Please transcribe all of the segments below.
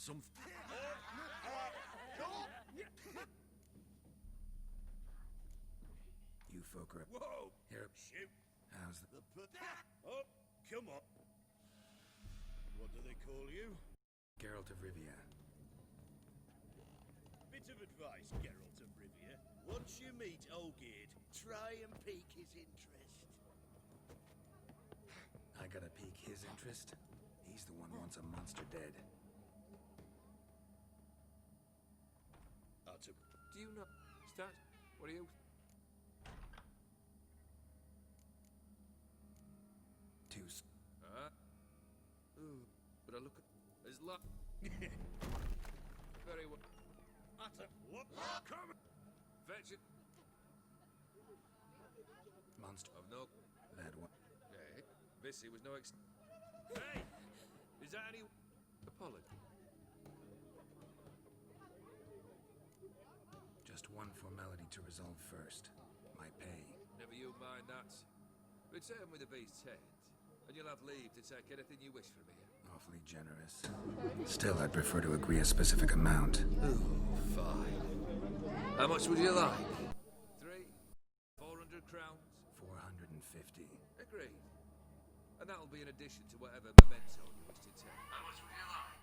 Some... You folk are... Whoa! Here. Shoot! How's the... Oh, come on. What do they call you? Geralt of Rivia. Bit of advice, Geralt of Rivia. Once you meet Olgierd, try and pique his interest. I gotta pique his interest? He's the one who wants a monster dead. Do you know... Stat? What are you... Two's... Ooh, but I look at... There's luck. Very well. Utter... What? Come! Fetch it. Monster... I've no... That one. Hey, Vissy was no Hey! Is that any... Apology? Just one formality to resolve first. My pay. Never you mind that. Return with the beast's head, and you'll have leave to take anything you wish from here. Awfully generous. Still, I'd prefer to agree a specific amount. Ooh, fine. How much would you like? 400 crowns? 450. Agreed. And that'll be in addition to whatever memento you wish to take. How much would you like?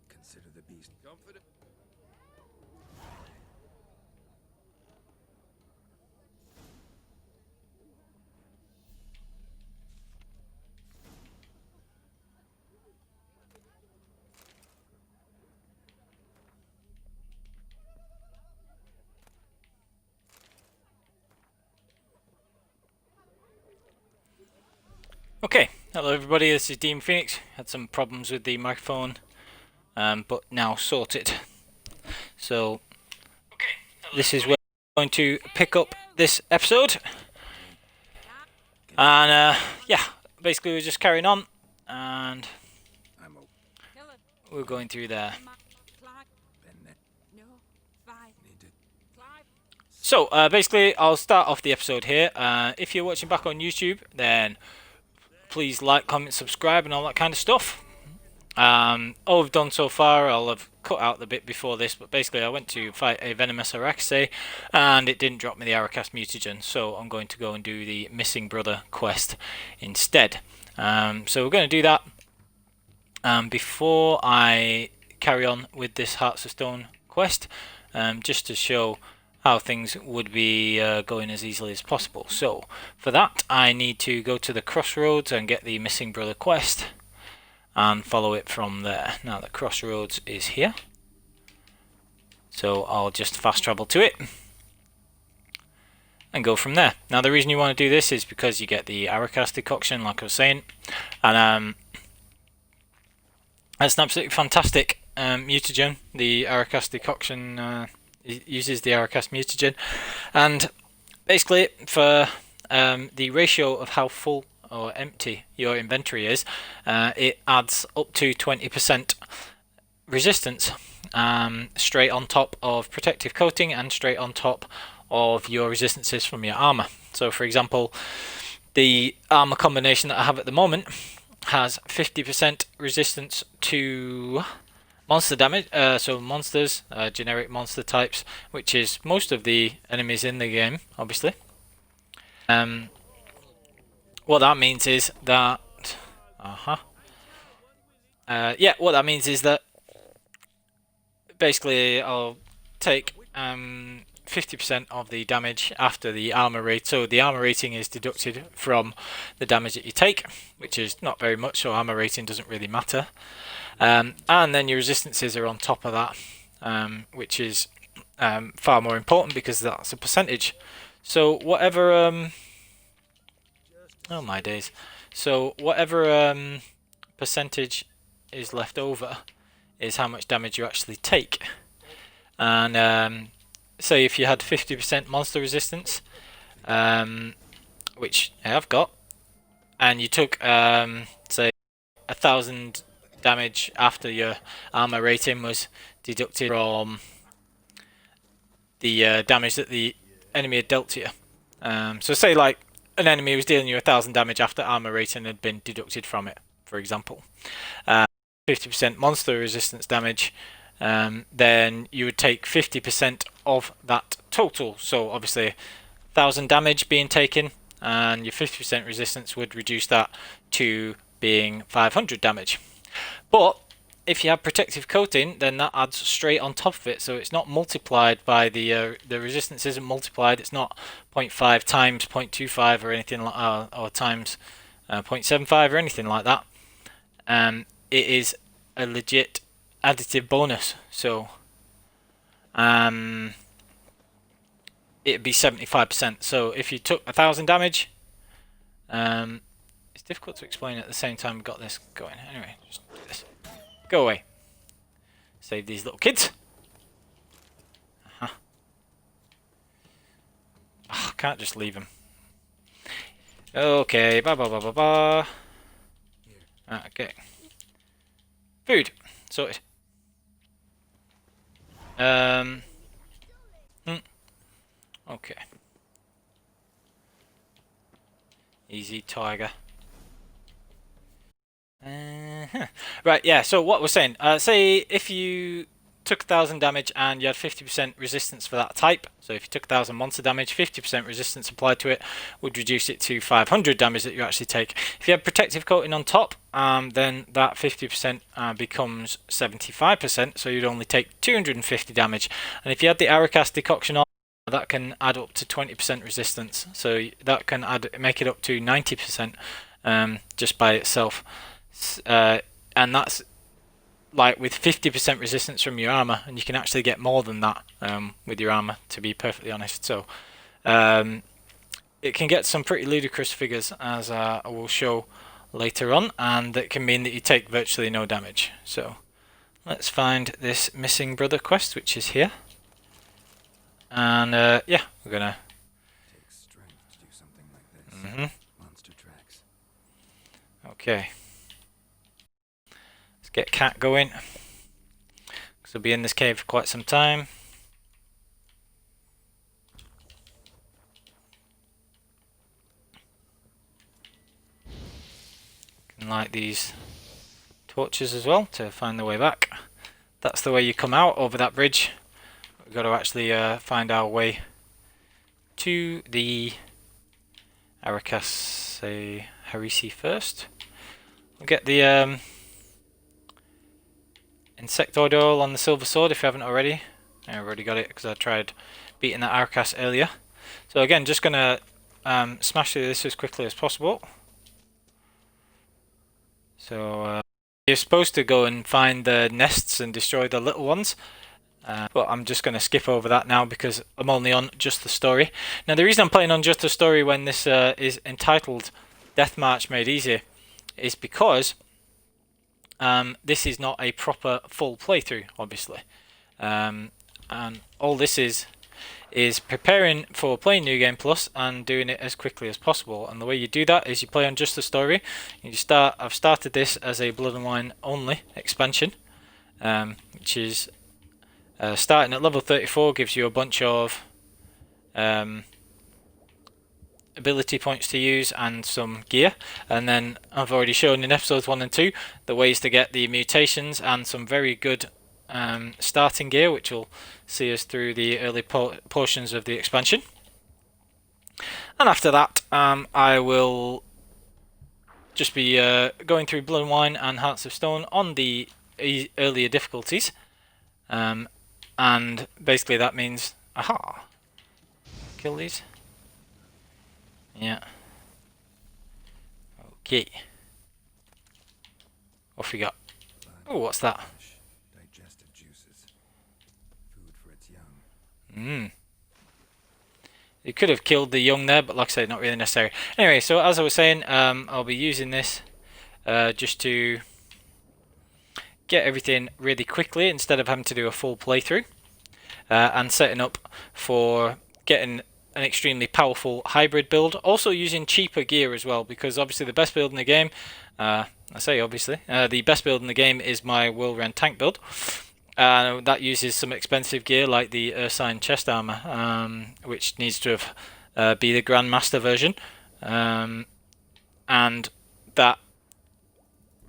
Consider the beast. Confident? Okay, hello everybody, this is Dean Phoenix. Had some problems with the microphone, but now sorted. So, this is where we're going to pick up this episode. And yeah, basically we're just carrying on, and we're going through there. So, basically I'll start off the episode here. If you're watching back on YouTube, then please like, comment, subscribe and all that kind of stuff. All I've done so far, I'll have cut out the bit before this, but basically I went to fight a venomous Araxes and it didn't drop me the Aracast mutagen, so I'm going to go and do the missing brother quest instead. So we're going to do that. Before I carry on with this Hearts of Stone quest, just to show how things would be going as easily as possible. So for that I need to go to the crossroads and get the missing brother quest and follow it from there. Now the crossroads is here, so I'll just fast travel to it and go from there. Now the reason you want to do this is because you get the Aracast decoction, like I was saying, and that's an absolutely fantastic mutagen. The Aracast decoction uses the Aracast mutagen, and basically for the ratio of how full or empty your inventory is, it adds up to 20% resistance straight on top of protective coating and straight on top of your resistances from your armor. So for example, the armor combination that I have at the moment has 50% resistance to monster damage, so monsters, generic monster types, which is most of the enemies in the game, obviously. What that means is that, what that means is that basically I'll take 50% of the damage after the armor rate. So the armor rating is deducted from the damage that you take, which is not very much, so armor rating doesn't really matter. And then your resistances are on top of that, which is far more important because that's a percentage. So whatever oh my days. So whatever percentage is left over is how much damage you actually take. And say if you had 50% monster resistance, which I have got, and you took say 1,000 damage after your armor rating was deducted from the damage that the enemy had dealt to you. So say like an enemy was dealing you 1,000 damage after armor rating had been deducted from it, for example. 50% monster resistance damage, then you would take 50% of that total. So obviously 1,000 damage being taken, and your 50% resistance would reduce that to being 500 damage. But if you have protective coating, then that adds straight on top of it, so it's not multiplied by the resistance isn't multiplied. It's not 0.5 times 0.25 or anything like or times 0.75 or anything like that. It is a legit additive bonus. So it'd be 75%. So if you took 1,000 damage, it's difficult to explain at the same time we've got this going. Anyway, just do this. Go away. Save these little kids. Oh, I can't just leave them. Okay, ba. Okay. Food. Sorted. Okay. Easy, tiger. Right, yeah, so what we're saying, say if you took 1,000 damage and you had 50% resistance for that type, so if you took 1,000 monster damage, 50% resistance applied to it would reduce it to 500 damage that you actually take. If you have protective coating on top, then that 50% becomes 75%, so you'd only take 250 damage. And if you had the Aracast decoction on, that can add up to 20% resistance, so that can make it up to 90% just by itself. And that's like with 50% resistance from your armor, and you can actually get more than that with your armor, to be perfectly honest. So it can get some pretty ludicrous figures, as I will show later on, and that can mean that you take virtually no damage. So let's find this missing brother quest, which is here, and yeah, we're gonna Takes strength to do something like this. Monster tracks. Okay. Let's get Cat going, because we'll be in this cave for quite some time. Can light these torches as well to find the way back. That's the way you come out over that bridge. We've got to actually find our way to the Aracas Harisi first. We'll get the insectoid oil on the silver sword if you haven't already. I've already got it because I tried beating that Aracas earlier. So again, just gonna smash through this as quickly as possible. So you're supposed to go and find the nests and destroy the little ones. But I'm just going to skip over that now because I'm only on just the story. Now the reason I'm playing on just the story when this is entitled Death March Made Easier is because this is not a proper full playthrough, obviously. And all this is preparing for playing New Game Plus and doing it as quickly as possible. And the way you do that is you play on just the story. I've started this as a Blood and Wine only expansion, which is starting at level 34, gives you a bunch of ability points to use and some gear. And then I've already shown in episodes 1 and 2 the ways to get the mutations and some very good starting gear, which will see us through the early portions of the expansion. And after that, I will just be going through Blood and Wine and Hearts of Stone on the earlier difficulties. And basically that means, aha, kill these. Yeah. Okay. What we got? Oh, what's that? Digestive juices. Food for its young. You could have killed the young there, but like I said, not really necessary. Anyway, so as I was saying, I'll be using this just to get everything really quickly instead of having to do a full playthrough. and setting up for getting an extremely powerful hybrid build. Also using cheaper gear as well, because obviously the best build in the game, I say obviously, the best build in the game is my Whirlwind tank build. That uses some expensive gear like the Ursine chest armor, which needs to be the Grandmaster version, and that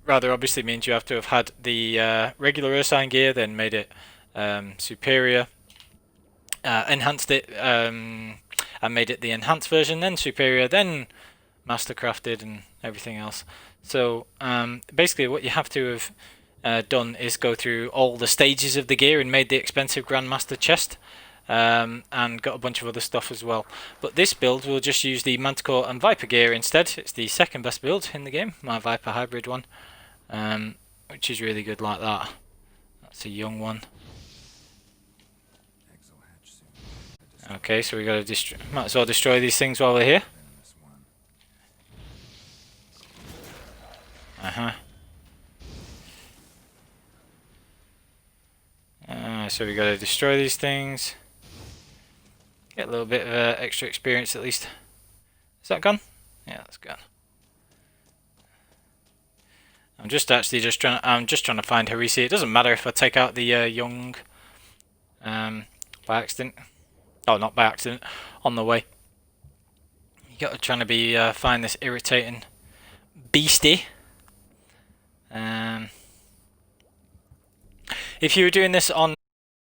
rather obviously means you have to have had the regular Ursine gear, then made it superior, enhanced it, and made it the enhanced version, then superior, then mastercrafted and everything else. So basically what you have to have done is go through all the stages of the gear and made the expensive Grandmaster chest, and got a bunch of other stuff as well. But this build will just use the Manticore and Viper gear instead. It's the second best build in the game, my Viper hybrid one, which is really good like that. That's a young one. Okay, so we got to might as well destroy these things while we're here. So we got to destroy these things. Get a little bit of extra experience at least. Is that gone? Yeah, that's gone. I'm just trying to find Harisi. It doesn't matter if I take out the young by accident. Oh, not by accident. On the way. You got to try to find this irritating beastie. If you were doing this on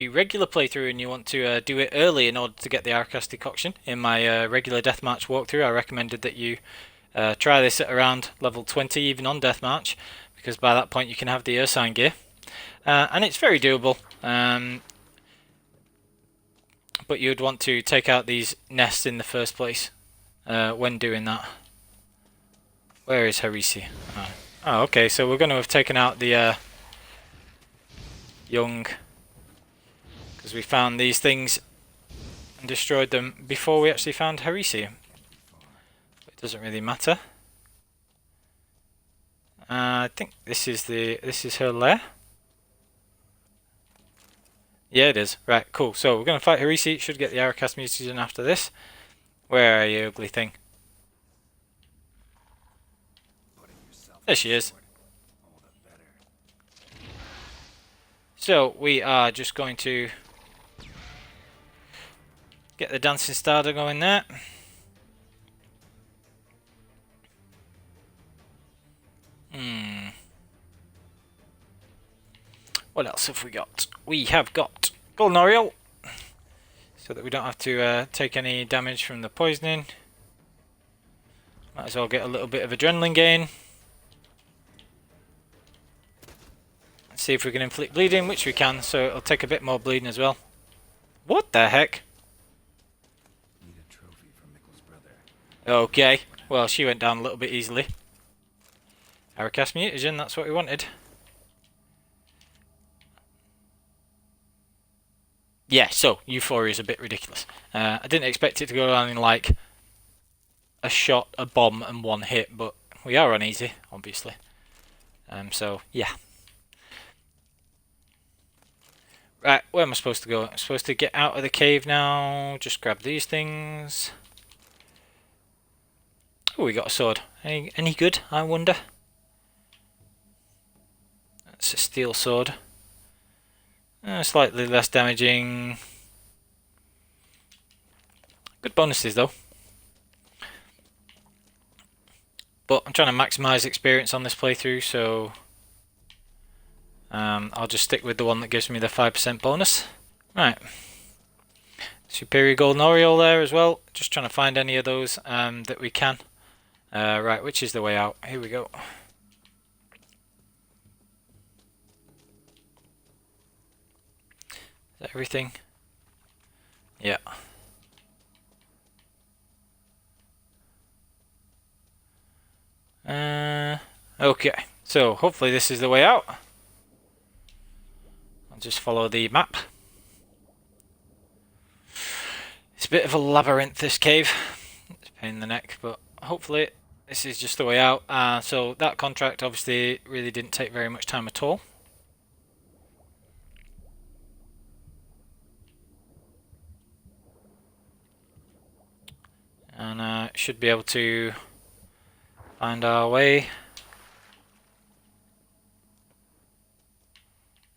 a regular playthrough and you want to do it early in order to get the Arcas decoction, in my regular deathmatch walkthrough, I recommended that you try this at around level 20, even on deathmatch, because by that point you can have the Ursine gear, and it's very doable. But you'd want to take out these nests in the first place when doing that. Where is Harisi? Oh, okay, so we're going to have taken out the young, because we found these things and destroyed them before we actually found Harisi. It doesn't really matter. I think this is her lair. Yeah, it is. Right, cool. So we're going to fight Harisi. Should get the Aracast mutagen after this. Where are you, ugly thing? There she is. So we are just going to get the dancing starter going there. What else have we got? We have got Golden Oriole, so that we don't have to take any damage from the poisoning. Might as well get a little bit of adrenaline gain. Let's see if we can inflict bleeding, which we can, so it'll take a bit more bleeding as well. What the heck? Need a trophy from Mickle's brother. Okay, well she went down a little bit easily. Aracast mutagen, that's what we wanted. Yeah, so Euphoria is a bit ridiculous. I didn't expect it to go down in like a shot, a bomb, and one hit, but we are on easy, obviously. So yeah. Right, where am I supposed to go? I'm supposed to get out of the cave now. Just grab these things. Oh, we got a sword. Any good, I wonder? That's a steel sword. Slightly less damaging. Good bonuses though. But I'm trying to maximise experience on this playthrough, so I'll just stick with the one that gives me the 5% bonus. Right. Superior Golden Oriole there as well. Just trying to find any of those that we can. Right, which is the way out? Here we go. Is that everything? Yeah. Okay, so hopefully this is the way out. I'll just follow the map. It's a bit of a labyrinth, this cave. It's a pain in the neck, but hopefully this is just the way out. So that contract obviously really didn't take very much time at all. should be able to find our way.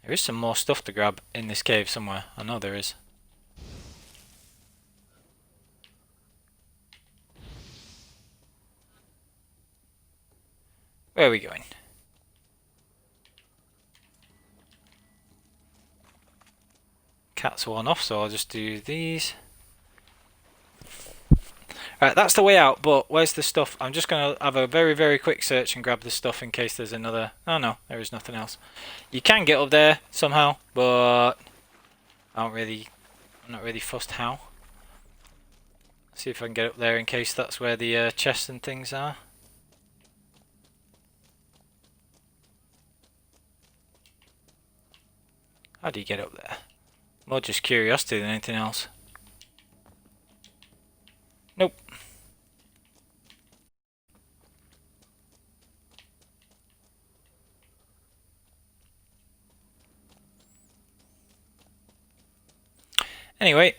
There is some more stuff to grab in this cave somewhere. I know there is. Where are we going? Cat's worn off, so I'll just do these. Right, that's the way out, but where's the stuff? I'm just going to have a very, very quick search and grab the stuff in case there's another... Oh no, there is nothing else. You can get up there somehow, but I'm not really fussed how. See if I can get up there in case that's where the chests and things are. How do you get up there? More just curiosity than anything else. Nope. Anyway.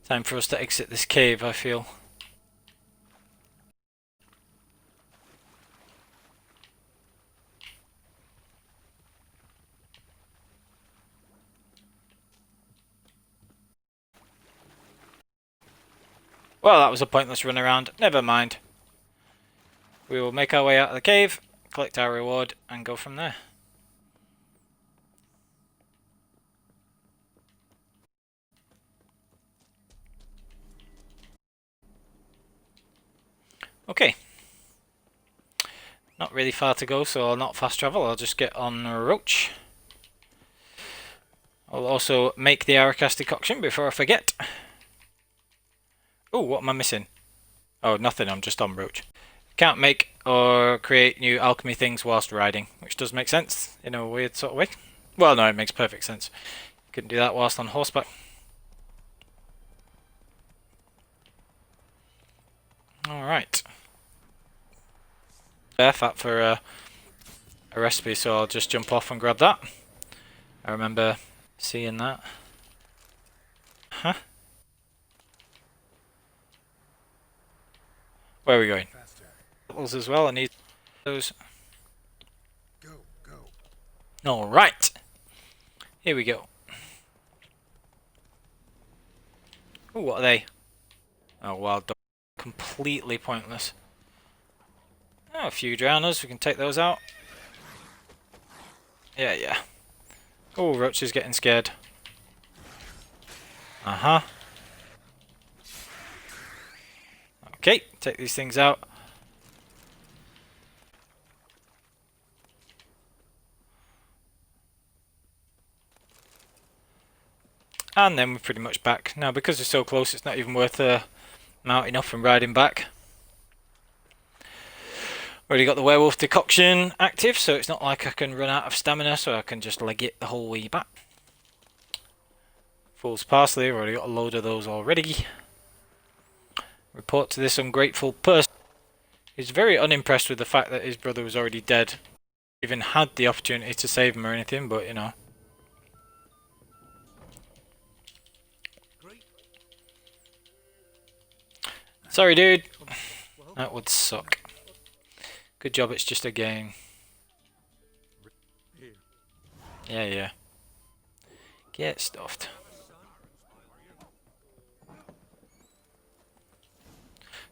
Time for us to exit this cave, I feel. Well, that was a pointless run around. Never mind. We will make our way out of the cave, collect our reward, and go from there. Okay. Not really far to go, so I'll not fast travel. I'll just get on Roach. I'll also make the Aracas decoction before I forget. Oh, what am I missing? Oh, nothing, I'm just on Roach. Can't make or create new alchemy things whilst riding, which does make sense in a weird sort of way. Well, no, it makes perfect sense. You couldn't do that whilst on horseback. Alright. Fat for a recipe, so I'll just jump off and grab that. I remember seeing that. Huh? Where are we going? Faster. As well, I need those. Go. Alright. Here we go. Ooh, what are they? Oh, wild dog. Completely pointless. Oh, a few drowners, we can take those out. Yeah. Oh, Roach is getting scared. Uh-huh. Okay, take these things out. And then we're pretty much back. Now, because we're so close, it's not even worth mounting up and riding back. Already got the werewolf decoction active, so it's not like I can run out of stamina, so I can just leg it the whole way back. Fool's parsley, I've already got a load of those already. Report to this ungrateful person. He's very unimpressed with the fact that his brother was already dead. Even had the opportunity to save him or anything, but you know. Sorry, dude. That would suck. Good job, it's just a game. Yeah. Get stuffed.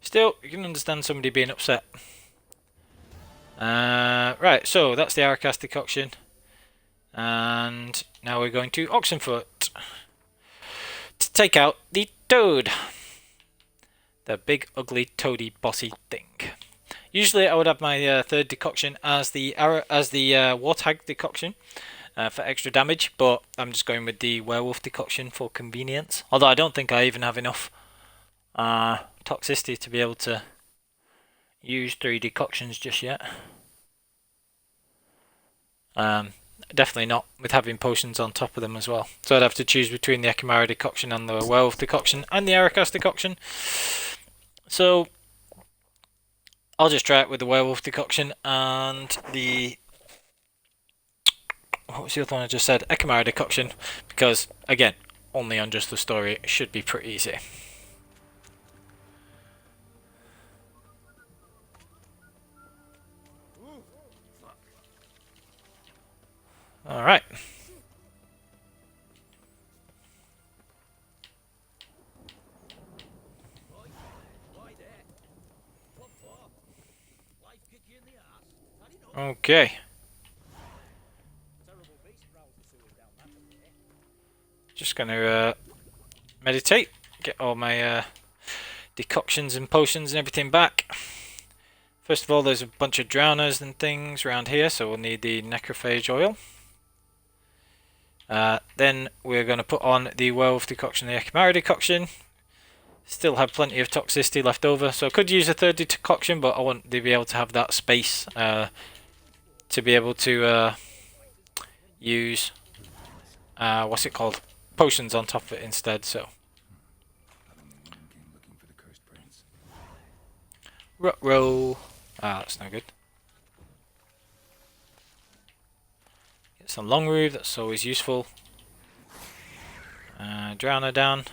Still, you can understand somebody being upset. Right, so that's the Aracas decoction. And now we're going to Oxenfoot to take out the toad. The big, ugly, toady, bossy thing. Usually I would have my third decoction as the warthog decoction for extra damage, but I'm just going with the werewolf decoction for convenience. Although I don't think I even have enough toxicity to be able to use 3 decoctions just yet. Definitely not with having potions on top of them as well. So I'd have to choose between the Ekimara decoction and the werewolf decoction and the Aracas decoction. So I'll just try it with the werewolf decoction and the... what was the other one I just said? Ekimara decoction, because again, only on just the story, it should be pretty easy. Alright. Okay. Just gonna meditate, get all my decoctions and potions and everything back. First of all, there's a bunch of drowners and things around here, so we'll need the necrophage oil. Then we're going to put on the werewolf decoction, the echimera decoction. Still have plenty of toxicity left over, so I could use a third decoction, but I want to be able to have that space to be able to use what's it called, potions on top of it instead. So ruh-roh. That's no good. Get some long root, that's always useful. Drowner down.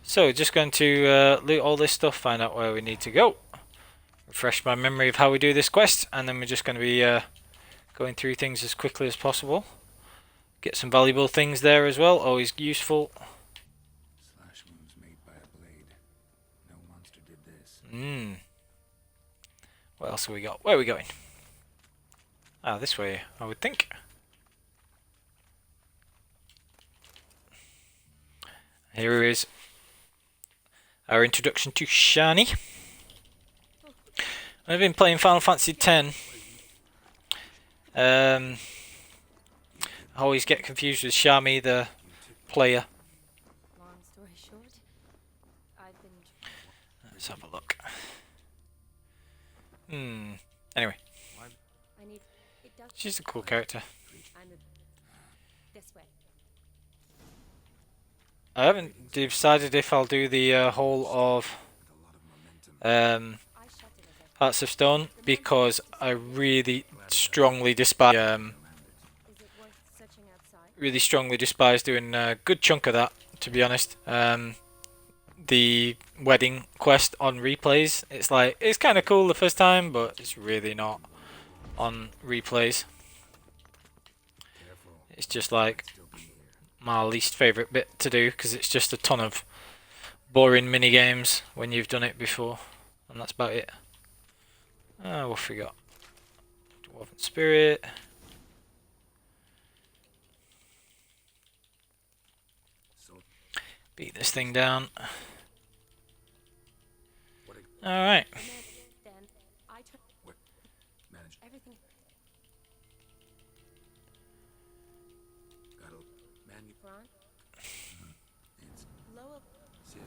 So just going to loot all this stuff, find out where we need to go. Refresh my memory of how we do this quest, and then we're just going to be going through things as quickly as possible. Get some valuable things there as well, always useful. Slash wounds made by a blade. No monster did this. What else have we got? Where are we going? This way, I would think. Here is our introduction to Shani. I've been playing Final Fantasy X. I always get confused with Shami, the player. Long story short, I've been. Let's have a look. Anyway, I need. It does. she's a cool character. This way. I haven't decided if I'll do the whole of I shut it as I. Hearts of Stone, because I really strongly despise Is it worth searching outside? doing a good chunk of that, to be honest. The wedding quest on replays, it's like, it's kind of cool the first time, but it's really not on replays. It's just like my least favourite bit to do, because it's just a ton of boring mini games when you've done it before, and that's about it. What have we got? Dwarven Spirit. Beat this thing down. Alright. Then I turn Manage. everything. Gotta manu. Front. It's Lower. sit.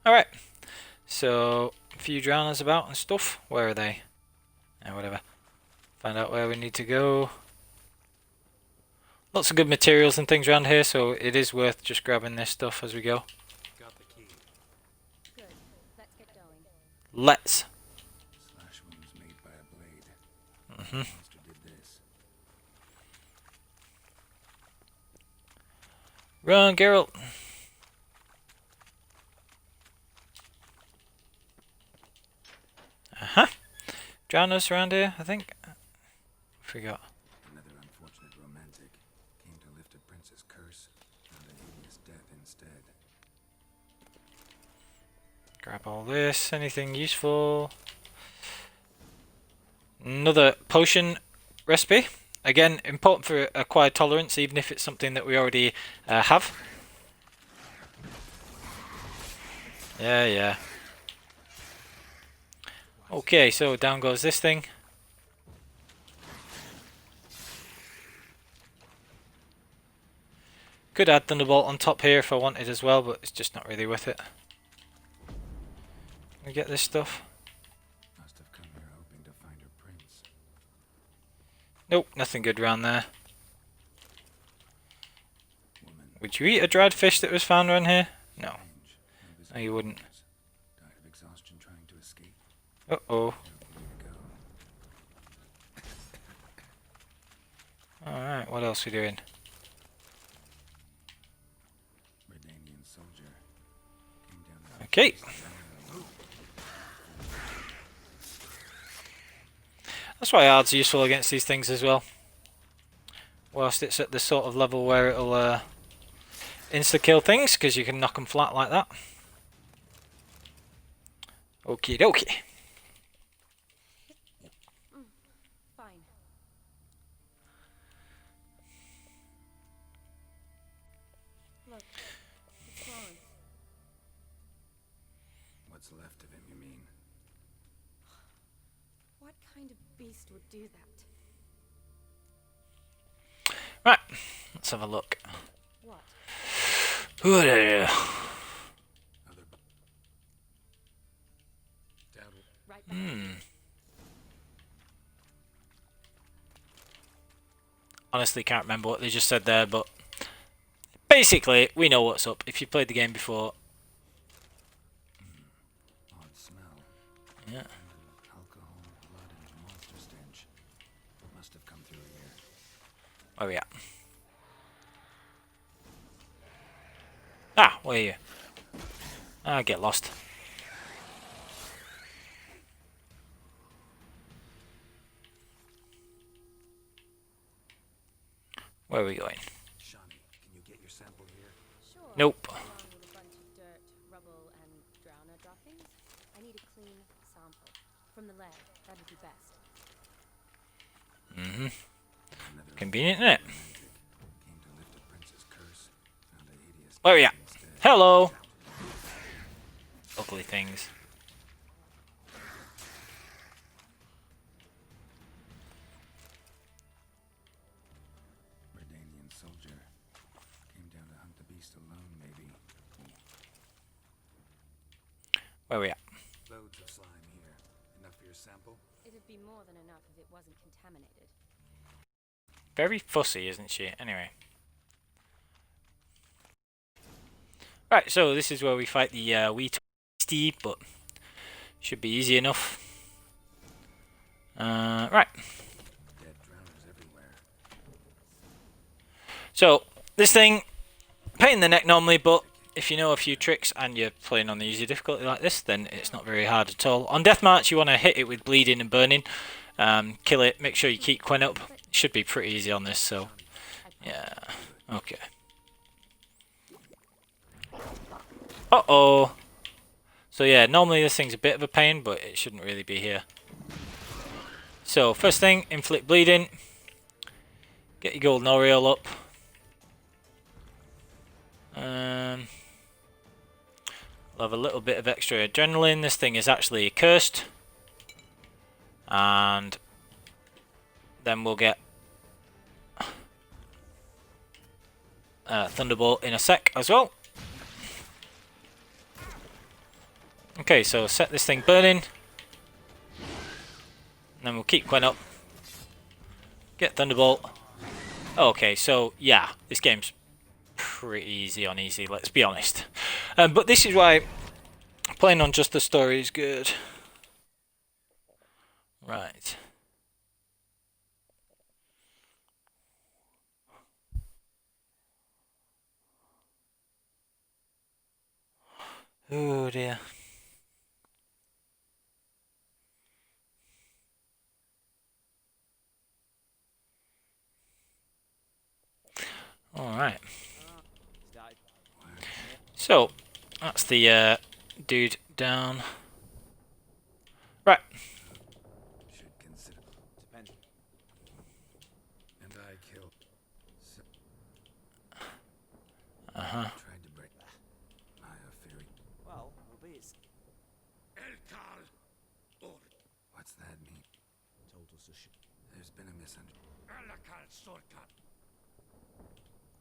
Alright. So, a few drowners about and stuff. Where are they? Whatever. Find out where we need to go. Lots of good materials and things around here, so it is worth just grabbing this stuff as we go. Got the key. Good. Let's get going. Let's. Slash wounds made by a blade. No monster did this. Run, Geralt. Drowners around here, I think. Forgot. Another unfortunate romantic came to lift a prince's curse and a hideous death instead. Grab all this. Anything useful? Another potion recipe. Again, important for acquired tolerance, even if it's something that we already have. Yeah. Okay, so down goes this thing. Could add Thunderbolt on top here if I wanted as well, but it's just not really worth it. We get this stuff. Must have come here hoping to find her prince. Nope, nothing good around there. Woman. Would you eat a dried fish that was found around here? No. Strange. No visible No, you wouldn't. marks. Died of exhaustion trying to escape. Uh-oh. There we go. Alright, what else are we doing? Redanian soldier. Came down. Okay. That's why hard's useful against these things as well. Whilst it's at the sort of level where it'll insta-kill things, because you can knock them flat like that. Okie dokie. Fine. Look, it's Florence. What's left of him, you mean? What kind of beast would do that? Right, let's have a look. What? Ooh, Other Right behind Honestly, can't remember what they just said there, but basically, we know what's up. If you played the game before, odd smell. yeah. Alcohol, blood, and monster stench. Must have come through here. Where we at? Ah, where are you? Ah, get lost. Where are we going? Shawnee, can you get your sample here? Sure. Nope. Along with a bunch of dirt, rubble, and drowner droppings, I need a clean sample. From the lab, that'd be best. Mm-hmm. Another Convenient, isn't it? romantic. Came to lift a prince's curse. Found a hideous Where are we at? instead. Hello! Ugly things. Redanian soldier. Came down to hunt the beast alone, maybe. Where are we at? Loads of slime here. Enough for your sample? It'd be more than enough if it wasn't contaminated. Very fussy, isn't she? Anyway. Right, so this is where we fight the wee beastie, but should be easy enough. Right. Dead drowners everywhere. So, this thing, pain in the neck normally, but if you know a few tricks and you're playing on the easy difficulty like this, then it's not very hard at all. On Deathmarch, you want to hit it with bleeding and burning. Kill it, make sure you keep Quen up. It should be pretty easy on this, so yeah. Okay. Uh-oh. So yeah, normally this thing's a bit of a pain, but it shouldn't really be here. So, first thing, inflict bleeding. Get your golden aureole up. We'll have a little bit of extra adrenaline. This thing is actually cursed. And then we'll get Thunderbolt in a sec as well. Okay, so set this thing burning. And then we'll keep Quen up. Get Thunderbolt. Okay, so yeah, this game's pretty easy on easy, let's be honest. But this is why playing on just the story is good. Right. Oh dear. Alright. So, that's the dude down. Right. Should consider. Depend. And I killed. Uh-huh. Tried to break. Maya Fury. Well, albeit Elkal or What's that mean? told us a There's been a misunderstanding. Elkal Sorkat.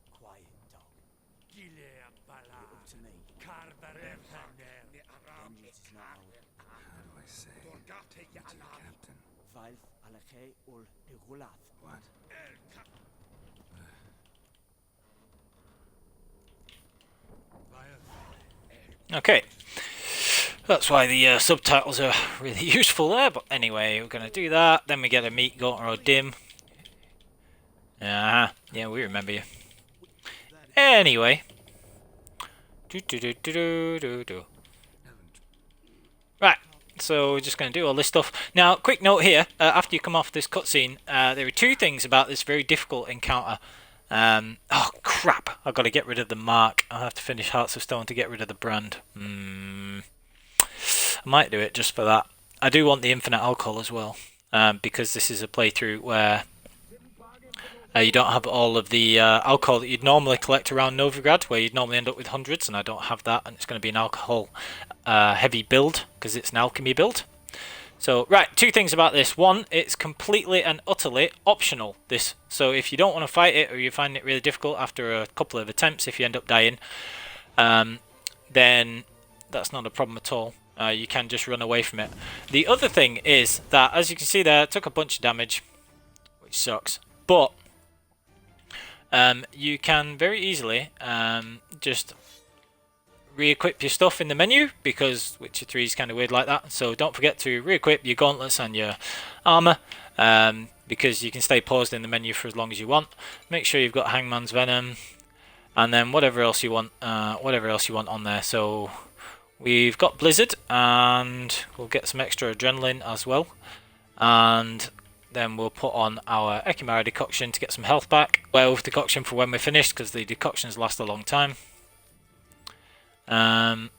Quiet, dog. Gile Bala. Up to me. Carverev Haner. Vengeance is not ours. How do I say? To your captain. Valf Alakhe ul Regulath. What? Okay. That's why the subtitles are really useful there, but anyway, we're going to do that. Then we get a meet Gauntlet or Dim. Yeah, we remember you. Anyway. Right. So we're just going to do all this stuff. Now, quick note here, after you come off this cutscene, there are two things about this very difficult encounter. Oh crap, I've got to get rid of the mark. I'll have to finish Hearts of Stone to get rid of the brand. I might do it just for that. I do want the infinite alcohol as well, because this is a playthrough where you don't have all of the alcohol that you'd normally collect around Novigrad, where you'd normally end up with hundreds, and I don't have that, and it's going to be an alcohol heavy build, because it's an alchemy build. So, right, two things about this. One, it's completely and utterly optional, this. So if you don't want to fight it, or you find it really difficult after a couple of attempts, if you end up dying, then that's not a problem at all. You can just run away from it. The other thing is that, as you can see there, it took a bunch of damage, which sucks. But you can very easily just re-equip your stuff in the menu, because Witcher 3 is kind of weird like that. So don't forget to re-equip your gauntlets and your armor, because you can stay paused in the menu for as long as you want. Make sure you've got Hangman's Venom, and then whatever else you want on there. So we've got Blizzard, and we'll get some extra adrenaline as well, and then we'll put on our Ekimara decoction to get some health back. Werewolf decoction for when we're finished, because the decoctions last a long time. And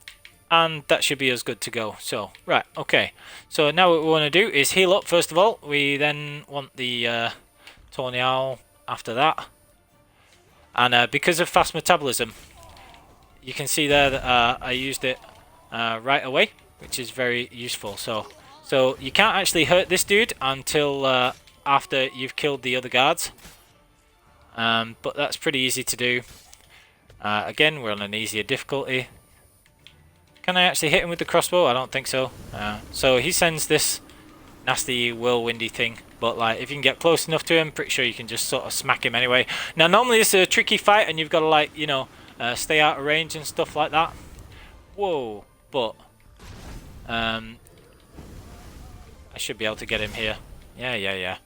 that should be as good to go. So, right, okay. So now what we want to do is heal up first of all. We then want the Tawny Owl after that. And because of fast metabolism, you can see there that I used it right away, which is very useful. So you can't actually hurt this dude until after you've killed the other guards. But that's pretty easy to do. Again, we're on an easier difficulty. Can I actually hit him with the crossbow? I don't think so. So he sends this nasty whirlwindy thing, but like if you can get close enough to him, pretty sure you can just sort of smack him anyway. Now normally it's a tricky fight, and you've got to like, you know, stay out of range and stuff like that. Whoa! But I should be able to get him here. Yeah.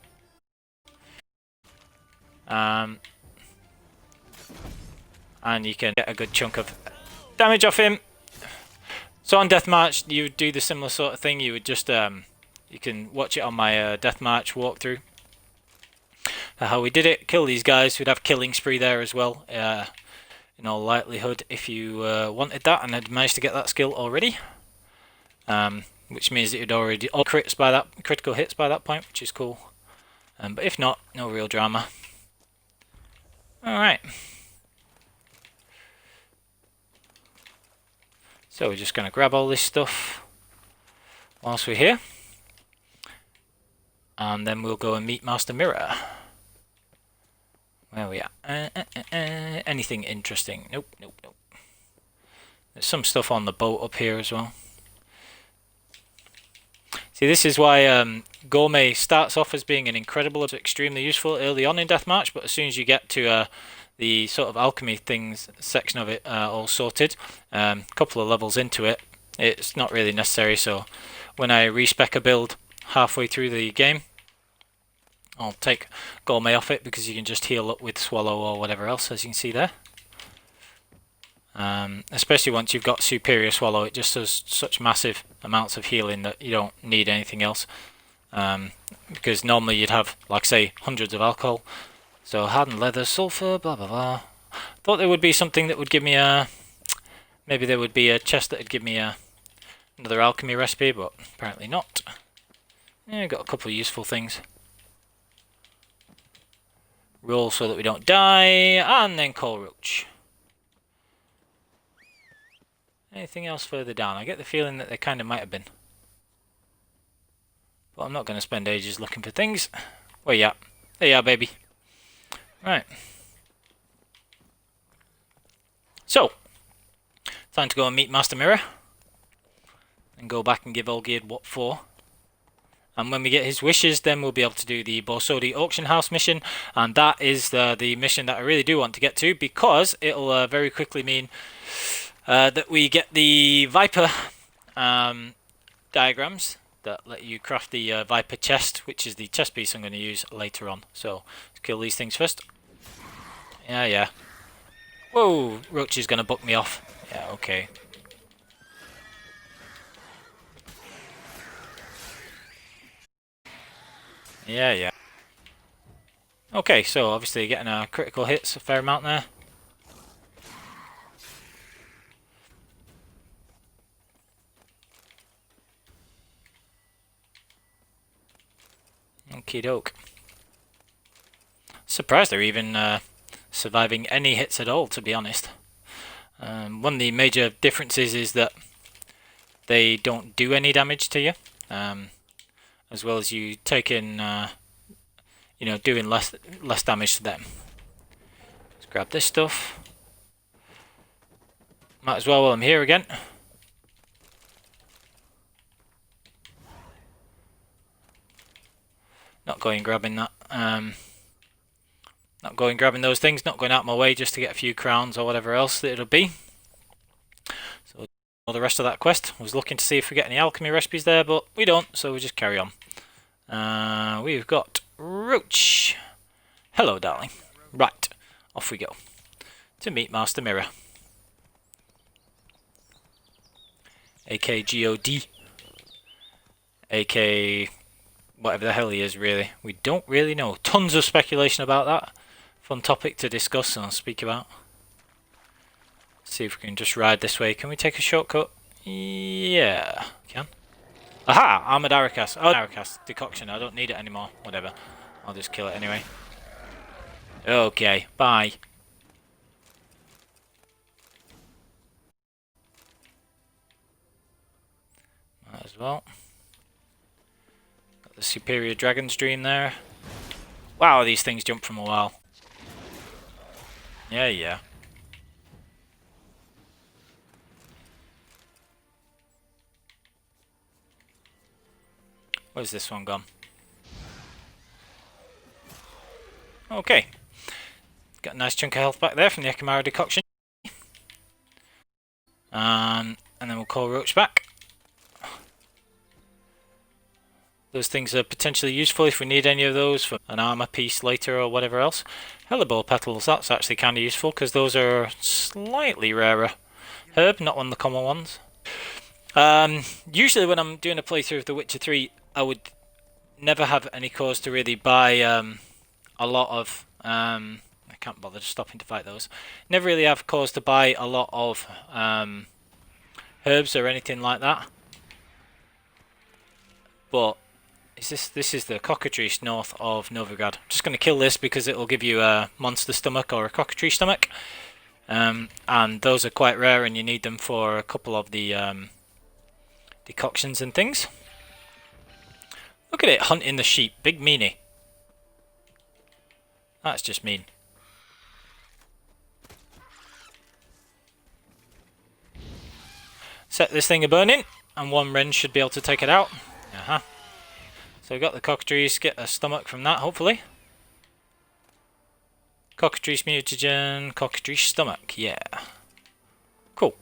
And you can get a good chunk of damage off him. So on Deathmatch, you would do the similar sort of thing. You would just, you can watch it on my Deathmatch walkthrough. How we did it, kill these guys. We'd have killing spree there as well, in all likelihood, if you wanted that and had managed to get that skill already. Which means that you'd already all critical hits by that point, which is cool. But if not, no real drama. Alright. So we're just going to grab all this stuff whilst we're here. And then we'll go and meet Master Mirror. Where are we at? Anything interesting? Nope. There's some stuff on the boat up here as well. See, this is why Gourmet starts off as being an incredible, extremely useful early on in Deathmatch, but as soon as you get to the sort of alchemy things section of it all sorted, a couple of levels into it, it's not really necessary. So when I respec a build halfway through the game, I'll take Gourmet off it, because you can just heal up with Swallow or whatever else, as you can see there. Especially once you've got Superior Swallow, it just does such massive amounts of healing that you don't need anything else. Because normally you'd have, like say, hundreds of alcohol. So hardened leather, sulfur, blah blah blah. Thought there would be something that would give me a... Maybe there would be a chest that would give me another alchemy recipe, but apparently not. Yeah, got a couple of useful things. Roll so that we don't die, and then Coal Roach. Anything else further down? I get the feeling that there kind of might have been. But I'm not going to spend ages looking for things. Where you at? There you are, baby. Right. So, time to go and meet Master Mirror. And go back and give Olgierd what for. And when we get his wishes, then we'll be able to do the Borsodi Auction House mission. And that is the mission that I really do want to get to, because it'll very quickly mean that we get the Viper diagrams that let you craft the Viper chest, which is the chest piece I'm going to use later on. So, let's kill these things first. Yeah. Whoa, Roach is going to buck me off. Yeah, okay. Yeah, yeah. Okay, so obviously getting critical hits a fair amount there. Okie doke. Surprised they're even surviving any hits at all, to be honest. One of the major differences is that they don't do any damage to you, as well as you taking, you know, doing less damage to them. Let's grab this stuff. Might as well while I'm here again. Not going grabbing that. Not going grabbing those things. Not going out my way just to get a few crowns or whatever else that it'll be. So all the rest of that quest. Was looking to see if we get any alchemy recipes there, but we don't. So we just carry on. We've got Roach. Hello, darling. Right, off we go to meet Master Mirror, aka God, aka whatever the hell he is, really. We don't really know. Tons of speculation about that. Fun topic to discuss and speak about. See if we can just ride this way. Can we take a shortcut? Yeah, can. Aha! Armored Aracas. Oh, Aracas decoction. I don't need it anymore. Whatever. I'll just kill it anyway. Okay, bye. Might as well. Got the Superior Dragon's Dream there. Wow, these things jump from a while. Yeah, yeah. Where's this one gone? Okay. Got a nice chunk of health back there from the Ekamara decoction. And then we'll call Roach back. Those things are potentially useful if we need any of those for an armor piece later or whatever else. Hellebore petals, that's actually kind of useful because those are slightly rarer. Herb, not one of the common ones. Usually when I'm doing a playthrough of The Witcher 3, I would never have any cause to really buy a lot of... I can't bother stopping to fight those. Never really have cause to buy a lot of herbs or anything like that. But this is the cockatrice north of Novigrad. I'm just going to kill this because it will give you a monster stomach or a cockatrice stomach. And those are quite rare and you need them for a couple of the decoctions and things. Look at it hunting the sheep. Big meanie. That's just mean. Set this thing a-burning, and one wren should be able to take it out. So we got the cockatrice, get a stomach from that, hopefully. Cockatrice mutagen, cockatrice stomach, yeah. Cool.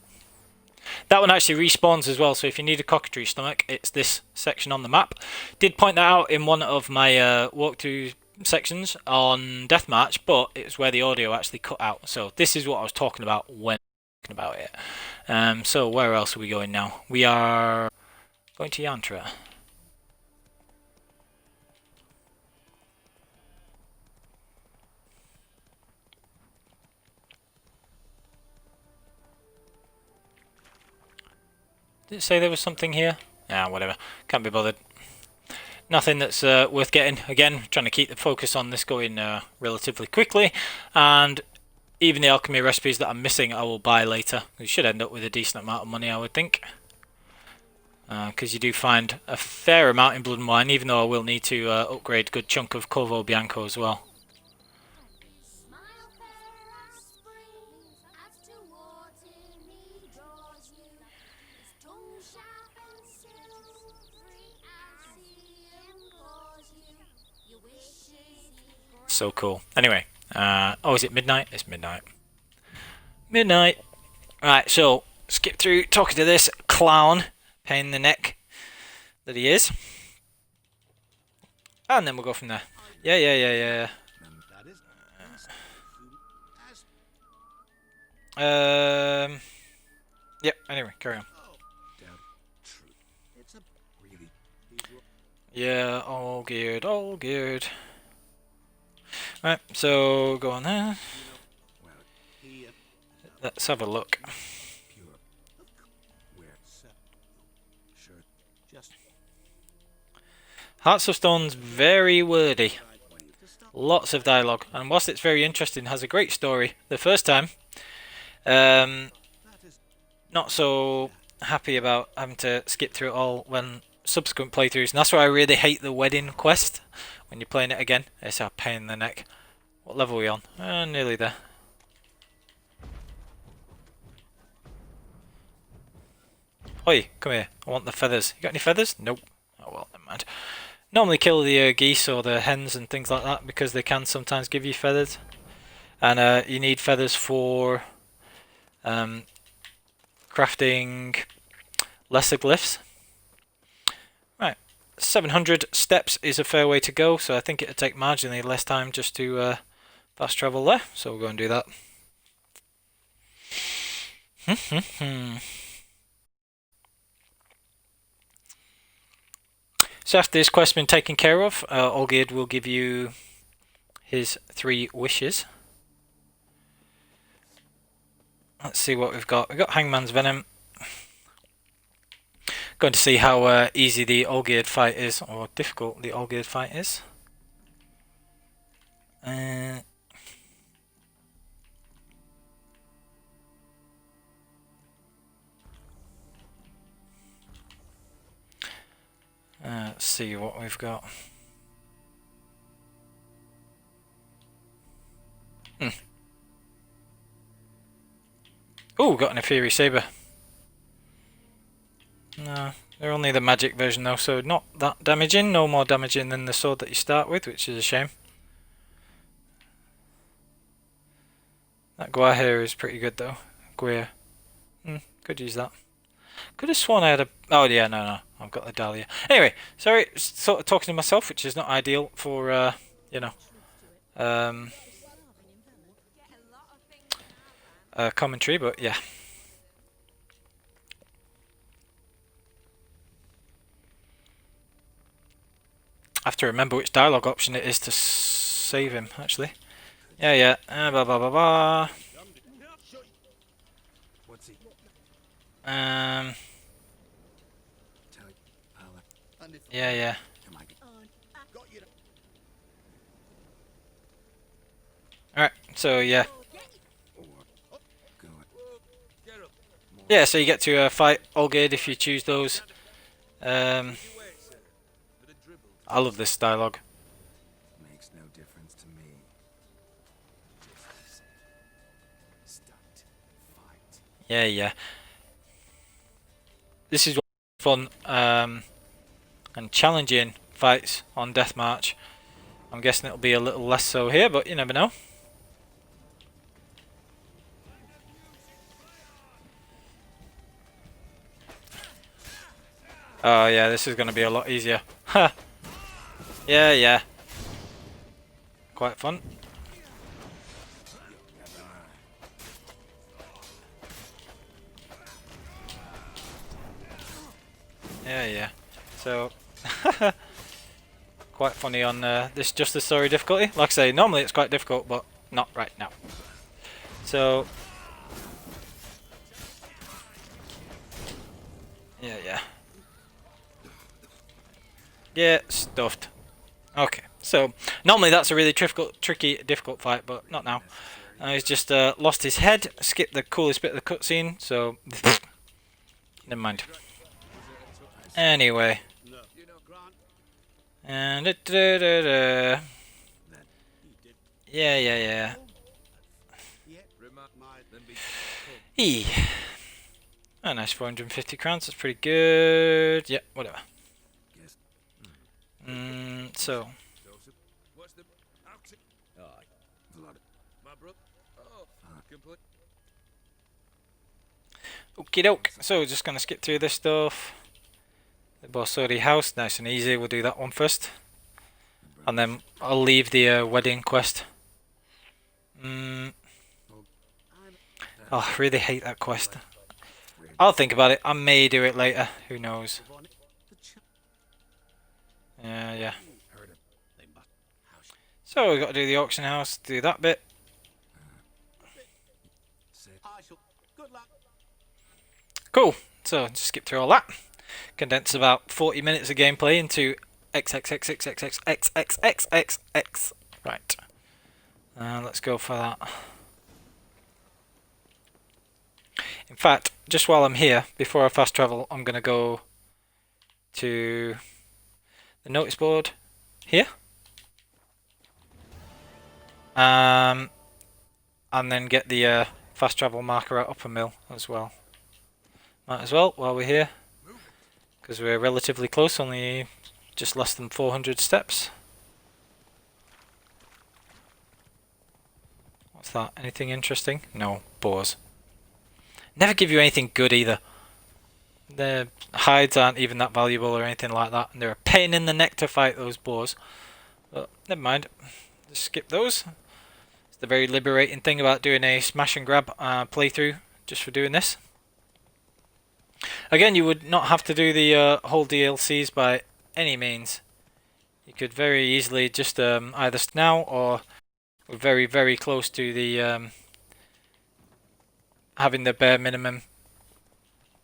That one actually respawns as well, so if you need a cockatrice stomach, it's this section on the map. Did point that out in one of my walkthrough sections on Deathmatch, but it's where the audio actually cut out. So this is what I was talking about when talking about it. So where else are we going now? We are going to Yantra. Did it say there was something here? Ah, whatever. Can't be bothered. Nothing that's worth getting. Again, trying to keep the focus on this going relatively quickly. And even the alchemy recipes that I'm missing I will buy later. We should end up with a decent amount of money, I would think. Because you do find a fair amount in Blood and Wine, even though I will need to upgrade a good chunk of Corvo Bianco as well. So cool. Anyway, oh, is it midnight? It's midnight. Midnight. Right, so skip through talking to this clown, pain in the neck that he is, and then we'll go from there. Yeah. Yep. Anyway, carry on. Yeah, all geared, all geared. Right, so go on there. Well, Here. Let's have a look. pure. Where? Sure. Just Hearts of Stone's very wordy. what you to stop. Lots of dialogue, and whilst it's very interesting, has a great story. The first time, That is not so happy about having to skip through it all when subsequent playthroughs, and that's why I really hate the wedding quest when you're playing it again. It's a pain in the neck. What level are we on? Nearly there. Oi, come here. I want the feathers. You got any feathers? Nope. Oh well, never mind. Normally kill the geese or the hens and things like that because they can sometimes give you feathers. And you need feathers for crafting lesser glyphs. Right, 700 steps is a fair way to go, so I think it'll take marginally less time just to fast travel there. So we'll go and do that. So after this quest has been taken care of, Olgierd will give you his 3 wishes. Let's see what we've got. We've got Hangman's Venom. Going to see how easy the Olgierd fight is, or difficult the Olgierd fight is. Let's see what we've got. Oh, got an Inferi Saber. No, they're only the magic version though, so not that damaging. No more damaging than the sword that you start with, which is a shame. That Guahir is pretty good though. Guir. Could use that. Could have sworn I had a... Oh yeah, no, I've got the Dahlia. Anyway, sorry, sort of talking to myself, which is not ideal for, you know, commentary, but yeah. I have to remember which dialogue option it is to save him, actually. Yeah. Blah, blah, blah, blah. What's he? Yeah. Come on. Got you. Alright, so yeah. Or go. Get up. Yeah, so you get to fight Olgierd if you choose those. You wait, sir. Bit of dribble. I love this dialogue. Makes no difference to me. Just stunt. Fight. Yeah. This is fun and challenging fights on Deathmarch. I'm guessing it'll be a little less so here, but you never know. Oh yeah, this is going to be a lot easier. Ha! Yeah. Quite fun. Yeah. So, quite funny on this Just the Story difficulty. Like I say, normally it's quite difficult, but not right now. So, yeah. Yeah, stuffed. Okay, so normally that's a really tricky, difficult fight, but not now. He's just lost his head, skipped the coolest bit of the cutscene, so never mind. Anyway, You know, Grant. and yeah. Yeah. Remind them be. E. A nice 450 crowns. That's pretty good. Yeah, whatever. Guess. So Joseph. What's the. Out. Aye. Blood. My brother. Oh, complete. okie doke. So just gonna skip through this stuff. The Borsodi house, nice and easy. We'll do that one first, and then I'll leave the wedding quest. Oh, I really hate that quest. I'll think about it. I may do it later. Who knows? Yeah. Heard it. They must. So we've got to do the auction house, do that bit. Sit. I shall. Good luck. Cool. So just skip through all that. Condense about 40 minutes of gameplay into XXXXXXXXXXX. Right. Let's go for that. In fact, just while I'm here, before I fast travel, I'm going to go to the notice board here. And then get the fast travel marker at Upper Mill as well. Might as well while we're here, because we're relatively close, only just less than 400 steps. What's that? Anything interesting? No, boars. Never give you anything good either. Their hides aren't even that valuable or anything like that, and they're a pain in the neck to fight, those boars. But never mind, just skip those. It's the very liberating thing about doing a smash and grab playthrough just for doing this. Again, you would not have to do the whole DLCs by any means. You could very easily just either now or very, very close to the having the bare minimum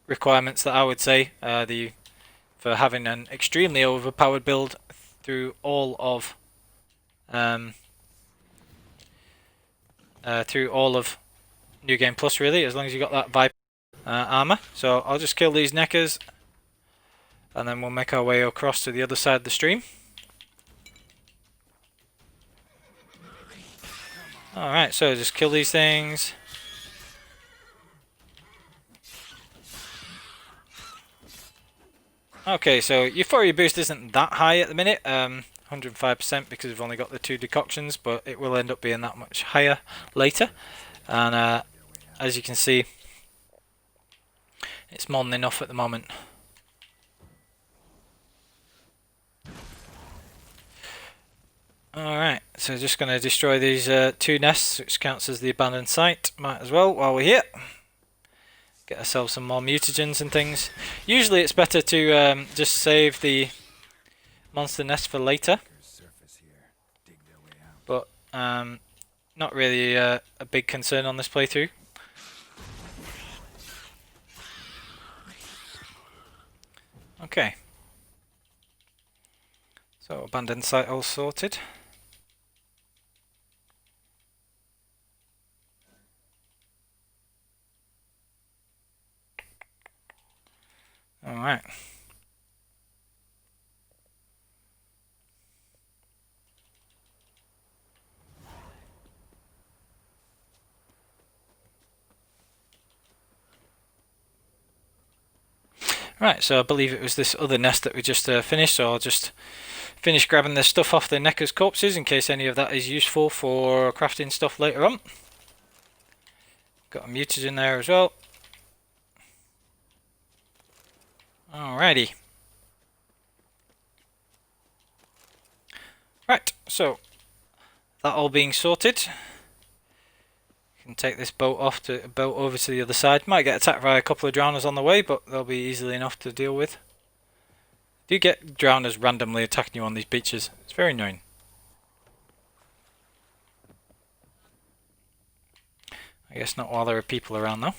requirements that I would say for having an extremely overpowered build through all of New Game Plus, really, as long as you got that Viper armor. So I'll just kill these neckers and then we'll make our way across to the other side of the stream. Alright, so just kill these things. Okay, so Euphoria boost isn't that high at the minute, 105% because we've only got the 2 decoctions, but it will end up being that much higher later. And as you can see, it's more than enough at the moment. Alright, so just going to destroy these 2 nests, which counts as the abandoned site. Might as well while we're here. Get ourselves some more mutagens and things. Usually it's better to just save the monster nest for later. But not really a big concern on this playthrough. Okay. So abandoned site all sorted. Alright. Right, so I believe it was this other nest that we just finished, so I'll just finish grabbing the stuff off the Necker's corpses in case any of that is useful for crafting stuff later on. Got a mutagen there as well. Alrighty. Right, so that all being sorted, can take this boat over to the other side. Might get attacked by a couple of drowners on the way, but they'll be easily enough to deal with. You get drowners randomly attacking you on these beaches. It's very annoying. I guess not while there are people around though.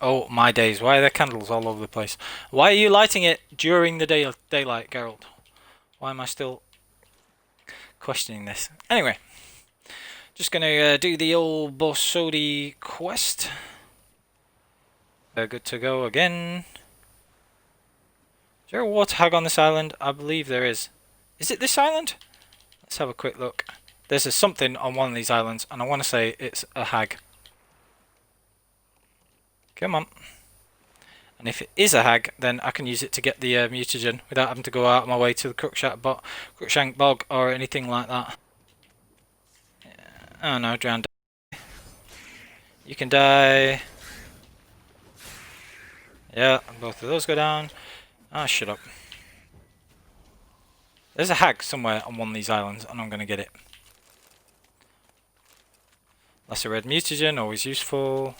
Oh my days, why are there candles all over the place? Why are you lighting it during the daylight, Geralt? Why am I still questioning this? Anyway, just gonna do the old Borsodi quest. Good to go again. Is there a water hag on this island? I believe there is. Is it this island? Let's have a quick look. There's a something on one of these islands, and I want to say it's a hag. Come on. And if it is a hag, then I can use it to get the mutagen without having to go out of my way to the Crookshank Bog or anything like that. Oh no, drowned. You can die. Yeah, both of those go down. Ah, shut up. There's a hag somewhere on one of these islands, and I'm going to get it. Lesser red mutagen, always useful.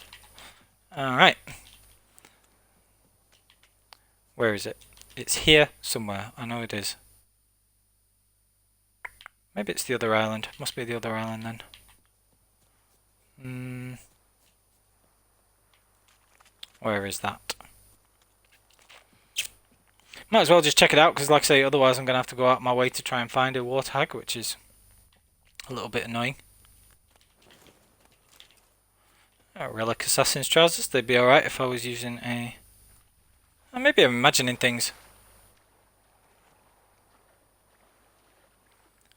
Alright. Where is it? It's here somewhere. I know it is. Maybe it's the other island. Must be the other island then. Where is that? Might as well just check it out, because like I say, otherwise I'm going to have to go out my way to try and find a warthog, which is a little bit annoying. Relic assassin's trousers, they'd be alright if I was using a... maybe I'm imagining things.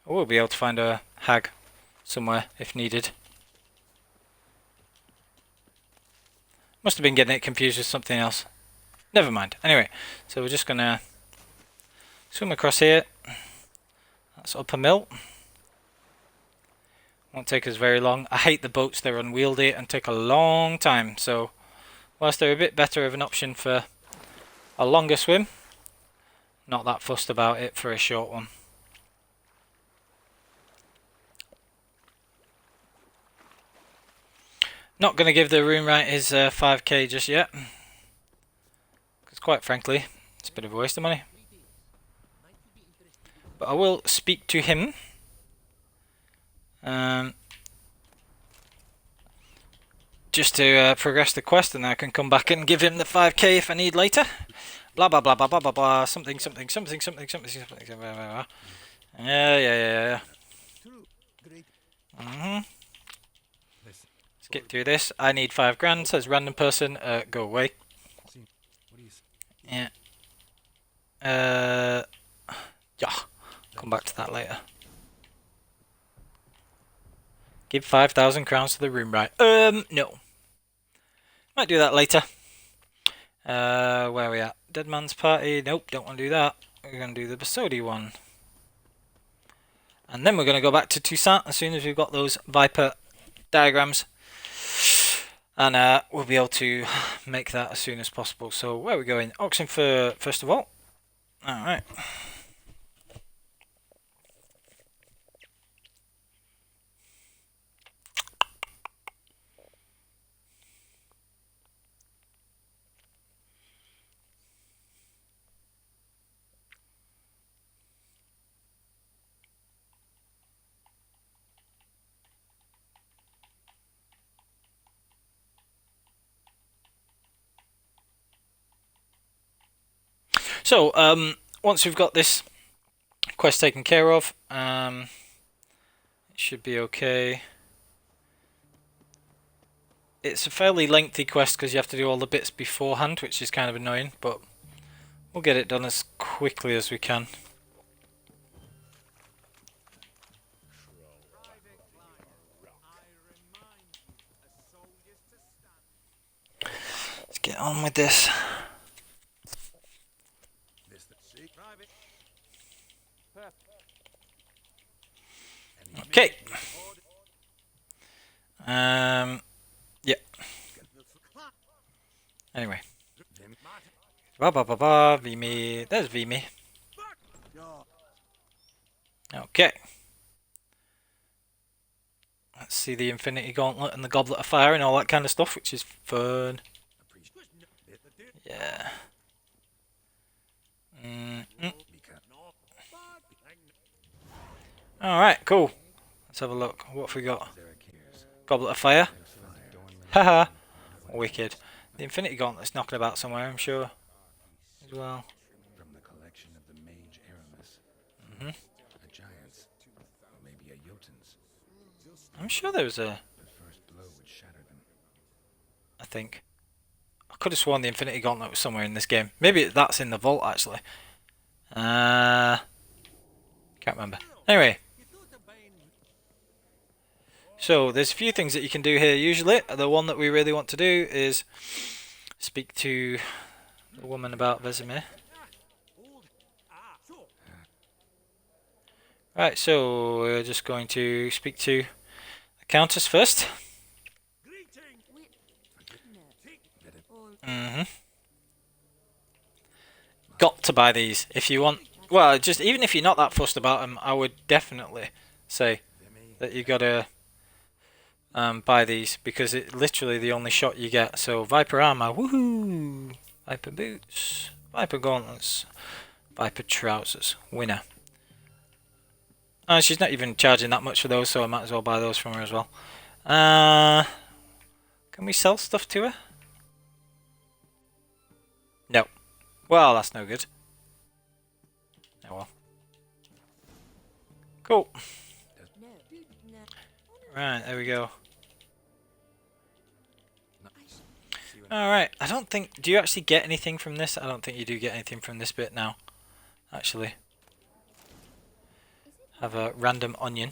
I will be able to find a hag somewhere if needed. Must have been getting it confused with something else. Never mind. Anyway, so we're just gonna swim across here. That's up a mill. Won't take us very long. I hate the boats, they're unwieldy and take a long time. So, whilst they're a bit better of an option for a longer swim, not that fussed about it for a short one. Not going to give the room right his 5k just yet. Because quite frankly, it's a bit of a waste of money. But I will speak to him. Just to progress the quest, and then I can come back and give him the 5k if I need later. Blah blah blah blah blah blah blah. Something something something something something something. Yeah. Let's get through this. I need 5 grand, says random person. Go away. Yeah. Yeah. Come back to that later. Give 5,000 crowns to the room, right? No. Might do that later. Where are we at? Dead Man's Party. Nope, don't want to do that. We're going to do the Basodi one. And then we're going to go back to Toussaint as soon as we've got those Viper diagrams. And we'll be able to make that as soon as possible. So where are we going? Oxenford first of all. Alright. So, once we've got this quest taken care of, it should be okay. It's a fairly lengthy quest because you have to do all the bits beforehand, which is kind of annoying, but we'll get it done as quickly as we can. Let's get on with this. Okay. Yeah. Anyway. Vimy. There's Vimy. Okay. Let's see the Infinity Gauntlet and the Goblet of Fire and all that kind of stuff, which is fun. Yeah. Alright, cool. Let's have a look. What have we got? Goblet of Fire. Haha. Wicked. The Infinity Gauntlet's knocking about somewhere, I'm sure. As well. From the collection of the mage Aramis. A giant's, or maybe a Jotun's. I'm sure there was a... The first blow would shatter them. I think. I could have sworn the Infinity Gauntlet was somewhere in this game. Maybe that's in the vault, actually. Can't remember. Anyway. So, there's a few things that you can do here usually. The one that we really want to do is speak to the woman about Vesemir. Right, so we're just going to speak to the Countess first. Got to buy these if you want. Well, just even if you're not that fussed about them, I would definitely say that you gotta buy these because it's literally the only shot you get. So Viper armor, woohoo! Viper boots, Viper gauntlets, Viper trousers, winner. She's not even charging that much for those, so I might as well buy those from her as well. Can we sell stuff to her? No. Well, that's no good. Oh well. Cool. Right, there we go. Alright, I don't think... Do you actually get anything from this? I don't think you do get anything from this bit now. Actually. Have a random onion.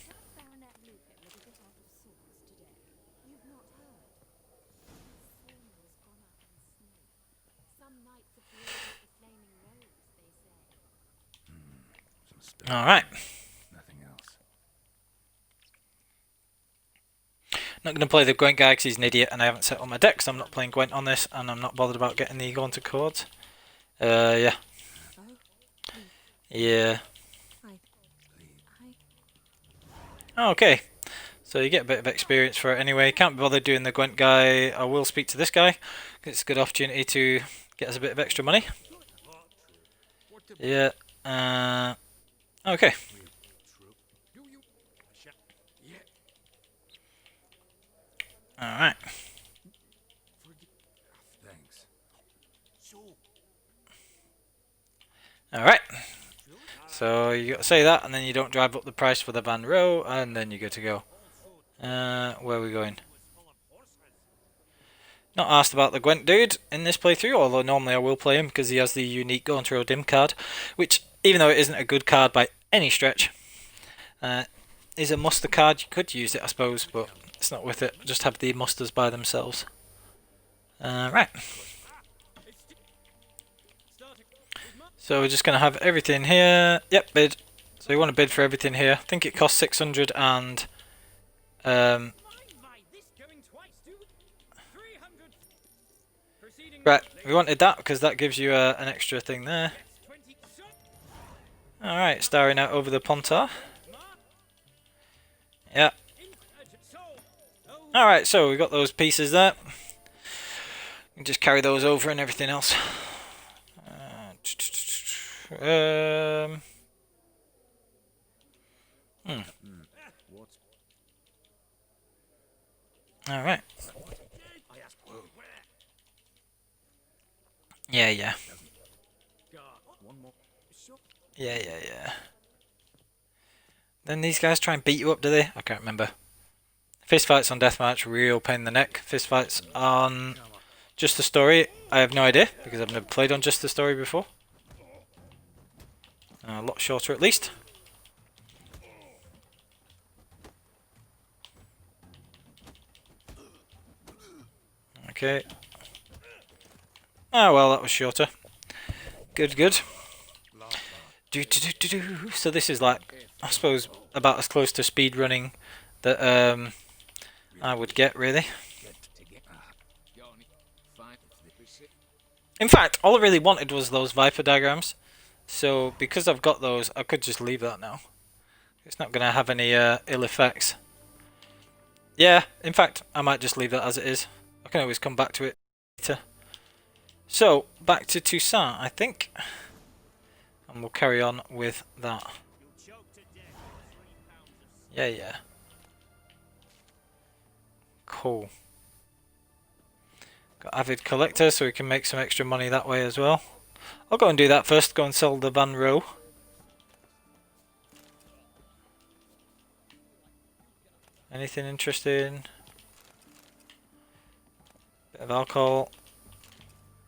Alright. Nothing else. Not going to play the Gwent guy because he's an idiot and I haven't set on my deck, so I'm not playing Gwent on this and I'm not bothered about getting the Gauntlet chords. Yeah. Yeah. Okay. So you get a bit of experience for it anyway. Can't be bothered doing the Gwent guy. I will speak to this guy. It's a good opportunity to get us a bit of extra money. Yeah. Okay. Alright. Thanks. Alright. So you got to say that and then you don't drive up the price for the Van Row and then you're good to go. Where are we going? Not asked about the Gwent dude in this playthrough, although normally I will play him because he has the unique Gauntlet Dim card, which, even though it isn't a good card by any stretch, is a muster card. You could use it, I suppose, but it's not worth it. Just have the musters by themselves. Right. So we're just going to have everything here. Yep, bid. So you want to bid for everything here. I think it costs 600 and... Right, we wanted that because that gives you an extra thing there. Alright, starring out over the Pontar. Yeah. Alright, so we've got those pieces there. You can just carry those over and everything else. Alright. Yeah. Yeah. Then these guys try and beat you up, do they? I can't remember. Fist fights on Deathmatch, real pain in the neck. Fist fights on Just the Story, I have no idea, because I've never played on Just the Story before. A lot shorter at least. Okay. Oh well, that was shorter. Good. So this is like, I suppose, about as close to speed running that I would get, really. In fact, all I really wanted was those Viper diagrams. So because I've got those, I could just leave that now. It's not going to have any ill effects. Yeah, in fact, I might just leave that as it is. I can always come back to it later. So, back to Toussaint, I think. And we'll carry on with that. Yeah. Cool. Got Avid Collector, so we can make some extra money that way as well. I'll go and do that first, go and sell the Van Row. Anything interesting? Bit of alcohol.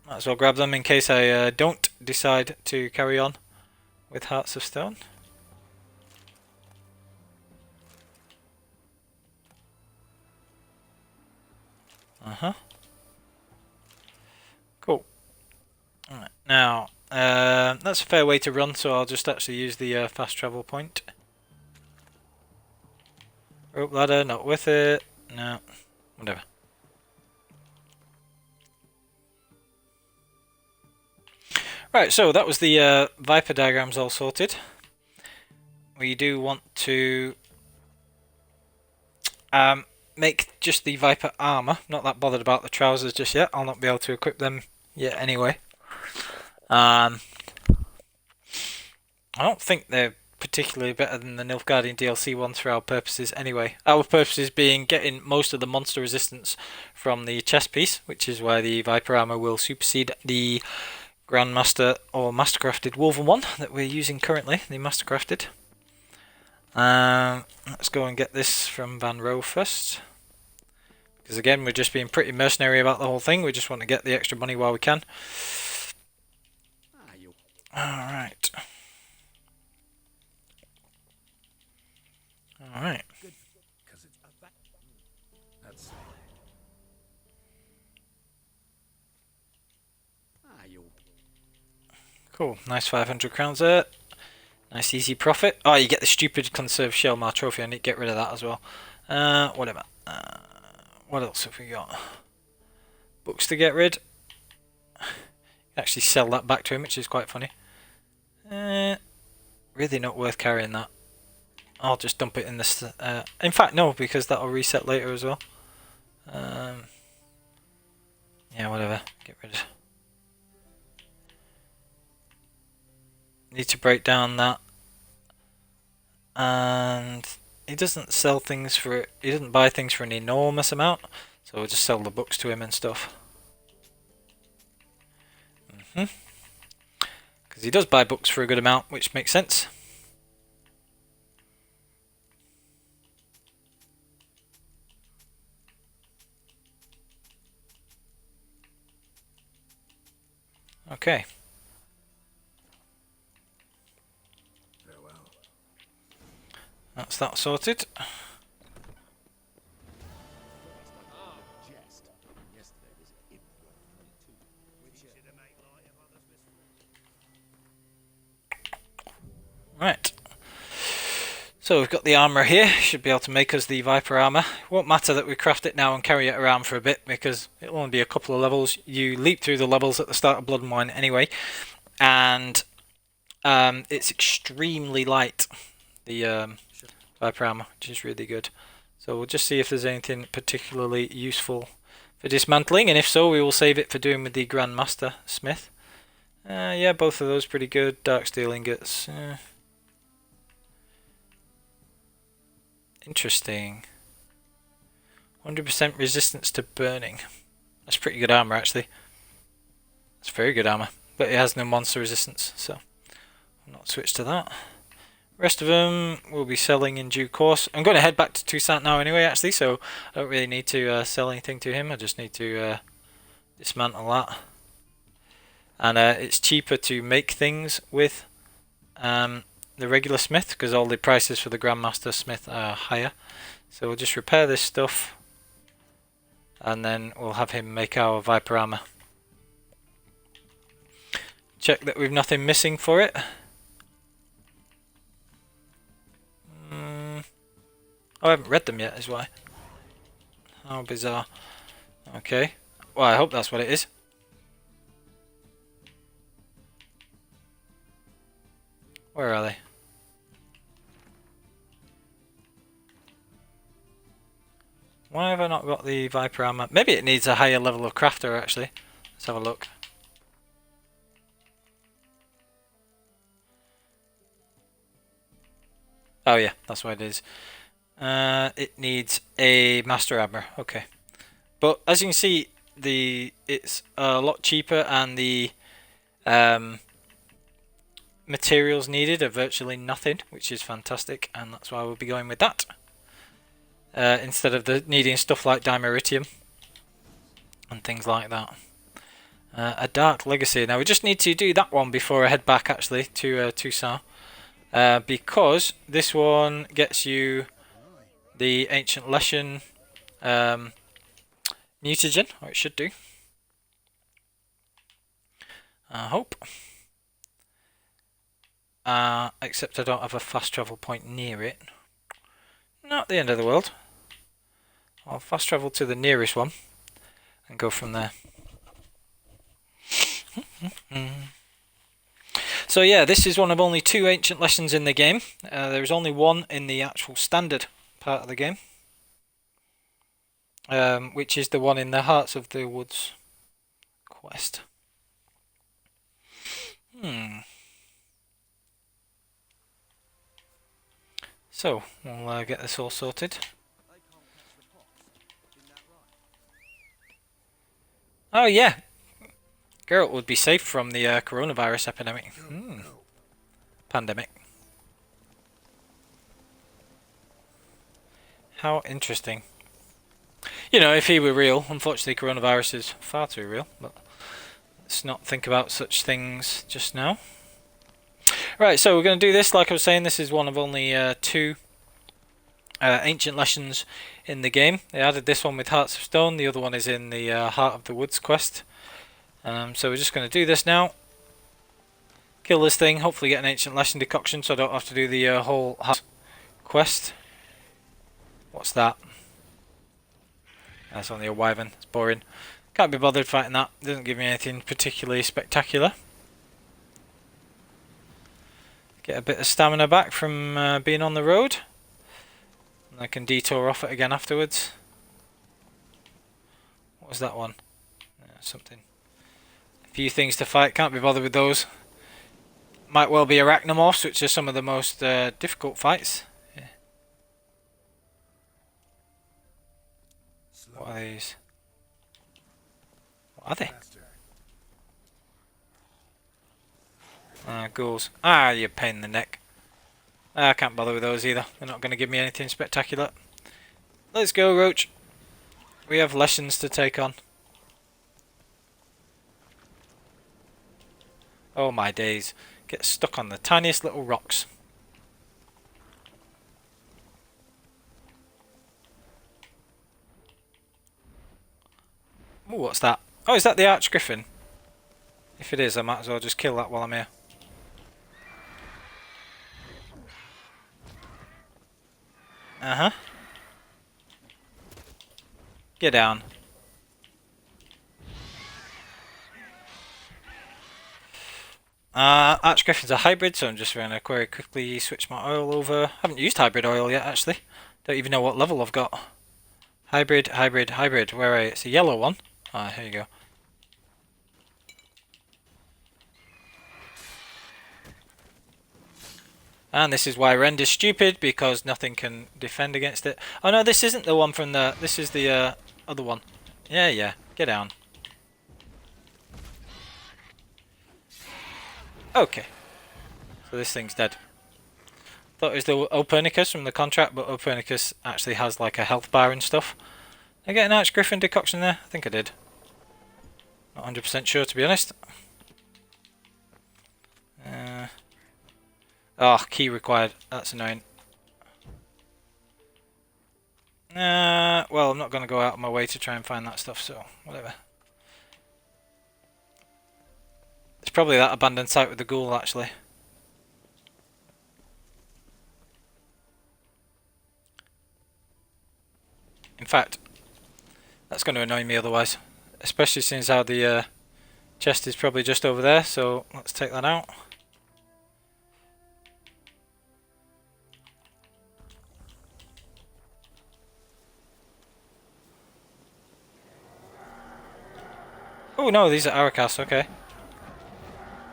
Might as well grab them in case I don't decide to carry on with Hearts of Stone. Cool. Alright, now, that's a fair way to run, so I'll just actually use the fast travel point. Rope ladder, not worth it. No, whatever. Right, so that was the Viper diagrams all sorted. We do want to make just the Viper armor. Not that bothered about the trousers just yet. I'll not be able to equip them yet anyway. I don't think they're particularly better than the Nilfgaardian DLC ones for our purposes anyway. Our purposes being getting most of the monster resistance from the chest piece, which is why the Viper armor will supersede the Grandmaster or Mastercrafted Woven one that we're using currently, the Mastercrafted. Let's go and get this from Van Rowe first. Because again, we're just being pretty mercenary about the whole thing. We just want to get the extra money while we can. Alright. Alright. That's Cool. Nice 500 crowns there. Nice easy profit. Oh, you get the stupid conserved Shelmar trophy. I need to get rid of that as well. Whatever. What else have we got? Books to get rid. Actually sell that back to him, which is quite funny. Really not worth carrying that. I'll just dump it in this. In fact, no, because that'll reset later as well. Yeah, whatever. Get rid of. Need to break down that. And he doesn't sell things for. He doesn't buy things for an enormous amount, so we'll just sell the books to him and stuff. Because he does buy books for a good amount, which makes sense. Okay. farewell. That's that sorted. Right. So we've got the armour here. Should be able to make us the Viper armour. Won't matter that we craft it now and carry it around for a bit because it'll only be a couple of levels. You leap through the levels at the start of Blood and Wine anyway. And it's extremely light, the Viper armour, which is really good. So we'll just see if there's anything particularly useful for dismantling, and if so, we will save it for doing with the Grandmaster Smith. Yeah, both of those pretty good. Dark steel ingots. Interesting. 100% resistance to burning. That's pretty good armor, actually. That's very good armor, but it has no monster resistance, so I'll not switch to that. Rest of them we'll be selling in due course. I'm going to head back to Toussaint now anyway, actually, so I don't really need to sell anything to him. I just need to dismantle that. And it's cheaper to make things with the regular smith because all the prices for the Grandmaster Smith are higher. So we'll just repair this stuff and then we'll have him make our Viper armor. Check that we've nothing missing for it. Oh, I haven't read them yet, is why. How bizarre. Okay. Well, I hope that's what it is. Where are they? Why have I not got the Viper armor? Maybe it needs a higher level of crafter, actually. Let's have a look. Oh yeah, that's what it is. It needs a master armor. Okay, but as you can see, it's a lot cheaper, and the materials needed are virtually nothing, which is fantastic, and that's why we'll be going with that instead of needing stuff like dimeritium and things like that. A Dark Legacy. Now we just need to do that one before I head back actually to Toussaint. Because this one gets you the Ancient Leshen mutagen, or it should do. I hope. Except I don't have a fast travel point near it. Not the end of the world. I'll fast travel to the nearest one and go from there. So yeah, this is one of only 2 Ancient Lessons in the game. There is only one in the actual standard part of the game. which is the one in the Hearts of the Woods quest. So, we'll get this all sorted. Oh yeah, Geralt would be safe from the coronavirus epidemic. Pandemic. How interesting. You know, if he were real, unfortunately coronavirus is far too real, but let's not think about such things just now. Right, so we're going to do this, like I was saying, this is one of only 2 ancient lessons in the game. They added this one with Hearts of Stone, the other one is in the Heart of the Woods quest. So we're just going to do this now. Kill this thing, hopefully get an ancient lesson decoction so I don't have to do the whole quest. What's that? That's only a wyvern, it's boring. Can't be bothered fighting that, doesn't give me anything particularly spectacular. Get a bit of stamina back from being on the road. And I can detour off it again afterwards. What was that one? Something. A few things to fight, can't be bothered with those. Might well be arachnomorphs, which are some of the most difficult fights. Yeah. What are these? What are they? Ghouls. Ah, you pain in the neck. I can't bother with those either. They're not going to give me anything spectacular. Let's go, Roach. We have lessons to take on. Oh my days. Get stuck on the tiniest little rocks. Ooh, what's that? Oh, is that the Archgriffin? If it is, I might as well just kill that while I'm here. Uh-huh. Get down. Archgriffin's a hybrid, so I'm just going to very quickly switch my oil over. Haven't used hybrid oil yet, actually. Don't even know what level I've got. Hybrid, hybrid, hybrid. Where are you? It's a yellow one. Ah, here you go. And this is why Rend is stupid, because nothing can defend against it. Oh no, this isn't the one from the... This is the other one. Yeah, yeah. Get down. Okay. So this thing's dead. Thought it was the Opernicus from the contract, but Opernicus actually has like a health bar and stuff. Did I get an Archgriffin decoction there? I think I did. Not 100% sure, to be honest. Oh, key required. That's annoying. Well, I'm not going to go out of my way to try and find that stuff, so whatever. It's probably that abandoned site with the ghoul, actually. In fact, that's going to annoy me otherwise. Especially since how the chest is probably just over there, so let's take that out. Oh no, these are Arakas, okay.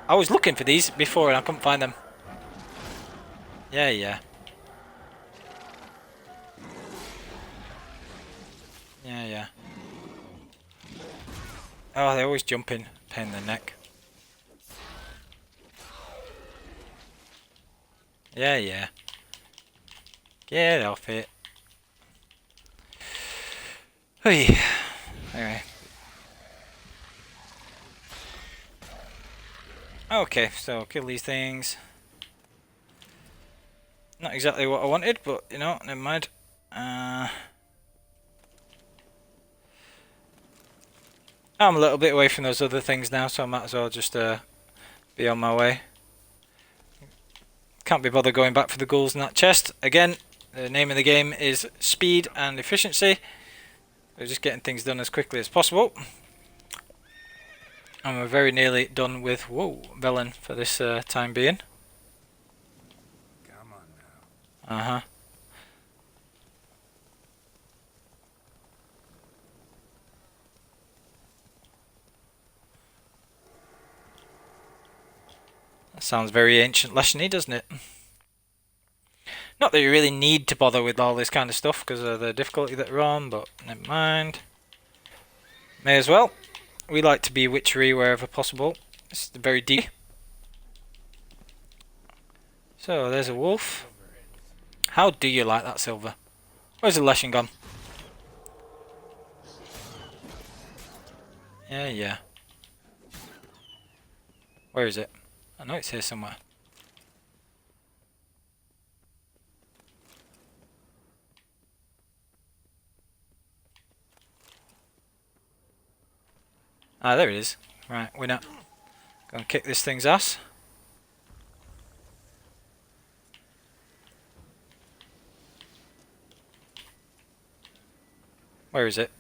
I was looking for these before and I couldn't find them. Yeah, yeah. Yeah, yeah. Oh, they're always jumping. Pain in the neck. Yeah, yeah. Get off it. Hey. Anyway. Okay, so kill these things. Not exactly what I wanted, but you know, never mind. I'm a little bit away from those other things now, so I might as well just be on my way. Can't be bothered going back for the ghouls in that chest. Again, the name of the game is speed and efficiency. We're just getting things done as quickly as possible. And we're very nearly done with Velen for this time being. Come on now. Uh-huh. Sounds very ancient lesson-y, doesn't it? Not that you really need to bother with all this kind of stuff because of the difficulty that we're on, but never mind. May as well. We like to be witchery wherever possible. It's very deep. So there's a wolf. How do you like that silver? Where's the lesson gone? Yeah, yeah. Where is it? I know it's here somewhere. Ah, there it is. Right, winner. Go and kick this thing's ass. Where is it?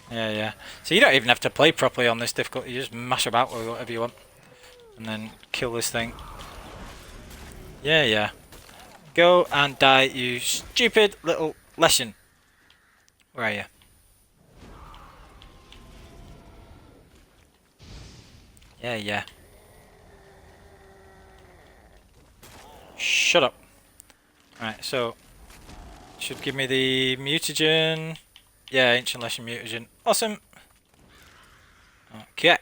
Yeah, yeah. So you don't even have to play properly on this difficulty. You just mash about with whatever you want. And then kill this thing. Yeah, yeah. Go and die, you stupid little lesson. Where are you? Yeah, yeah. Shut up. Right, so should give me the mutagen. Yeah, ancient lesson mutagen. Awesome. Okay.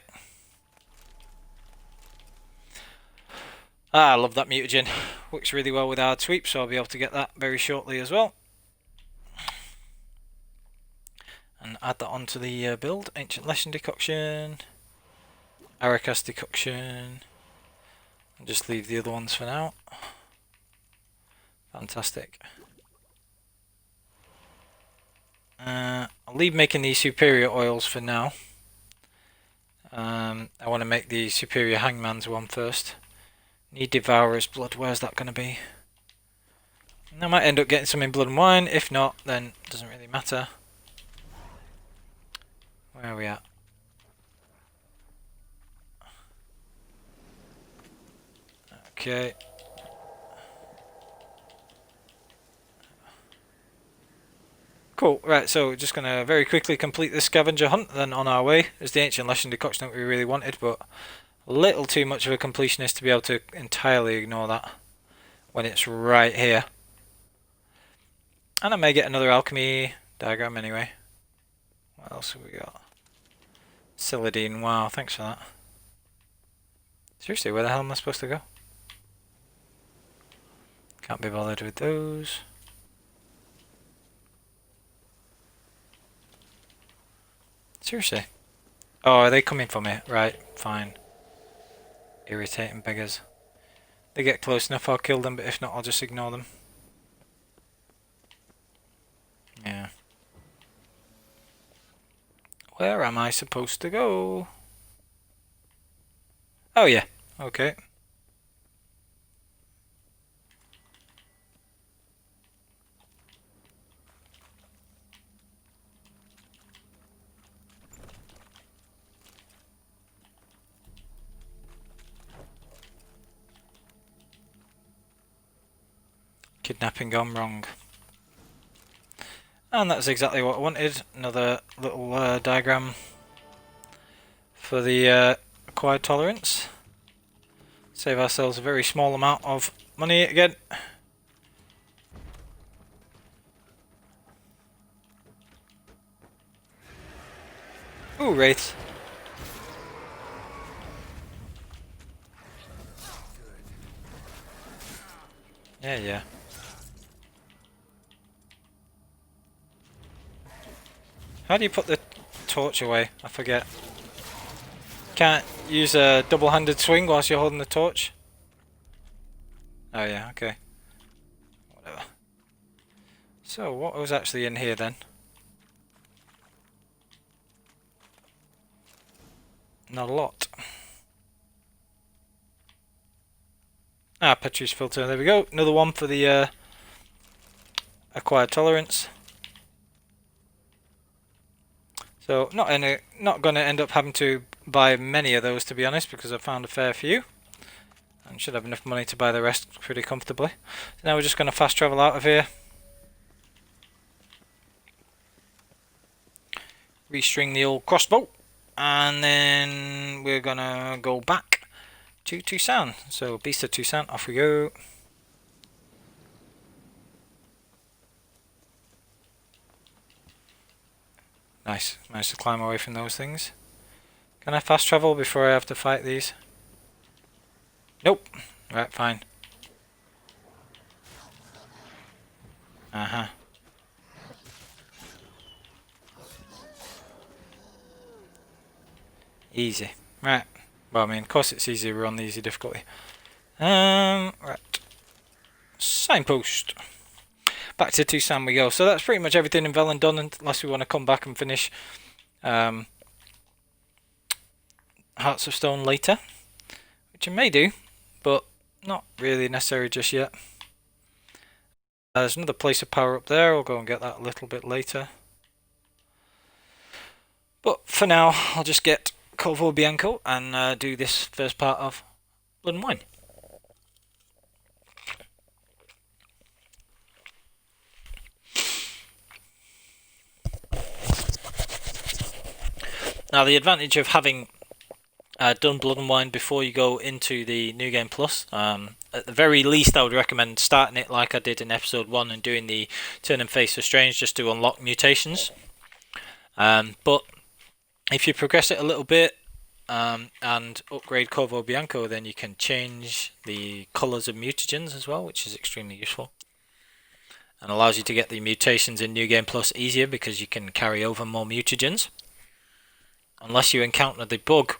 Ah, I love that mutagen. Works really well with hard sweep, so I'll be able to get that very shortly as well. And add that onto the build. Ancient lesson decoction. Aracas decoction. And just leave the other ones for now. Fantastic. I'll leave making these superior oils for now. I want to make the superior hangman's one first. Need Devourer's blood. Where's that going to be? I might end up getting some in blood and wine. If not, then it doesn't really matter. Where are we at? Okay. Cool, right, so we're just going to very quickly complete this scavenger hunt, then on our way. There's the ancient lesson decoction that we really wanted, but a little too much of a completionist to be able to entirely ignore that when it's right here. And I may get another alchemy diagram anyway. What else have we got? Celadine, wow, thanks for that. Seriously, where the hell am I supposed to go? Can't be bothered with those. Seriously? Oh, are they coming for me? Right, fine. Irritating beggars. They get close enough, I'll kill them, but if not, I'll just ignore them. Yeah. Where am I supposed to go? Oh yeah, okay. Kidnapping gone wrong. And that's exactly what I wanted. Another little diagram for the acquired tolerance. Save ourselves a very small amount of money again. Ooh, wraiths. Yeah, yeah. How do you put the torch away? I forget. Can't use a double-handed swing whilst you're holding the torch? Oh yeah, okay. Whatever. So, what was actually in here then? Not a lot. Ah, Petrus filter, there we go. Another one for the acquired tolerance. So not going to end up having to buy many of those, to be honest, because I found a fair few. And should have enough money to buy the rest pretty comfortably. So now we're just going to fast travel out of here. Restring the old crossbow. And then we're going to go back to Tucson. So Beast of Tucson, off we go. Nice. Managed to climb away from those things. Can I fast travel before I have to fight these? Nope. Right, fine. Uh-huh. Easy. Right. Well, I mean, of course it's easy. We're on the easy difficulty. Right. Signpost. Back to Tucson we go. So that's pretty much everything in Velen done, unless we want to come back and finish Hearts of Stone later, which I may do, but not really necessary just yet. There's another place of power up there. I'll go and get that a little bit later. But for now, I'll just get Corvo Bianco and do this first part of Blood and Wine. Now, the advantage of having done Blood and Wine before you go into the New Game Plus, at the very least I would recommend starting it like I did in episode 1 and doing the Turn and Face of Strange just to unlock mutations. But if you progress it a little bit and upgrade Corvo Bianco, then you can change the colours of mutagens as well, which is extremely useful. And allows you to get the mutations in New Game Plus easier because you can carry over more mutagens. Unless you encounter the bug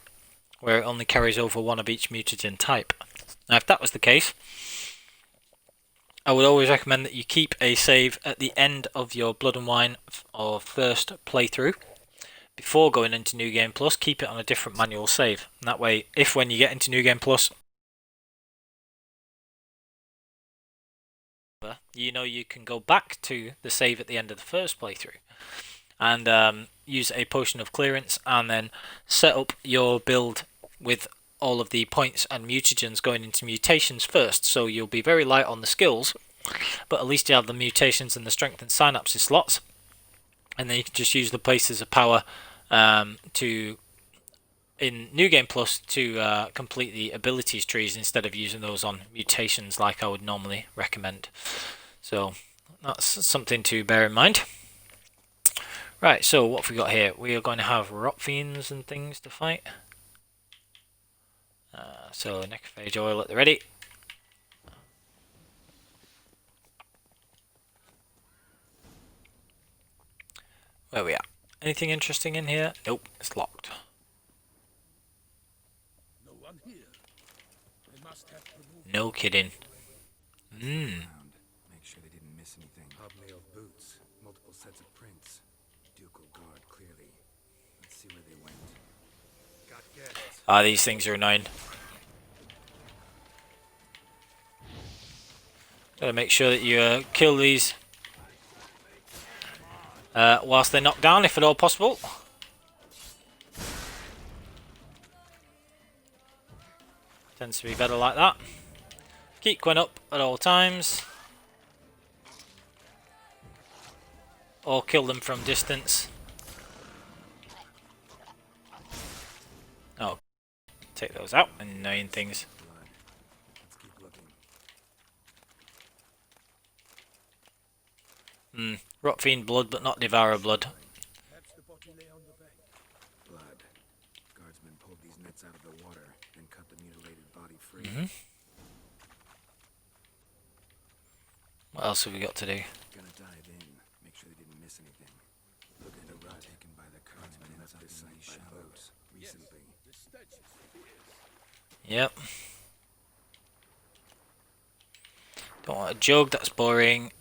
where it only carries over one of each mutagen type. Now if that was the case, I would always recommend that you keep a save at the end of your Blood and Wine or first playthrough. Before going into New Game Plus, keep it on a different manual save. And that way, if when you get into New Game Plus, you know you can go back to the save at the end of the first playthrough. And use a potion of clearance and then set up your build with all of the points and mutagens going into mutations first, so you'll be very light on the skills, but at least you have the mutations and the strength and synapses slots, and then you can just use the places of power to in New Game Plus to complete the abilities trees instead of using those on mutations like I would normally recommend. So that's something to bear in mind. Right, so what have we got here? We are going to have rot fiends and things to fight. So necrophage oil at the ready. Where are we at? Anything interesting in here? Nope, it's locked. No one here. They must have removed No kidding. Make sure they didn't miss anything. Hobnailed boots, multiple sets of prints. Ducal guard, clearly. Let's see where they went. got guests. Ah, these things are annoying. Gotta make sure that you kill these whilst they're knocked down, if at all possible. Tends to be better like that. Keep going up at all times. Or kill them from distance. Oh, take those out. Annoying things. Blood. Let's keep looking. Rot Fiend blood, but not Devourer blood. Perhaps the body lay on the bank. Blood. Guardsmen pulled these nets out of the water, then cut the mutilated body free. What else have we got to do? Gonna dive in. Make sure they didn't miss anything. Look at the rot taken by the guardsmen and up this site by boat recently. The stench is fierce. Yep. Don't want a jug, that's boring.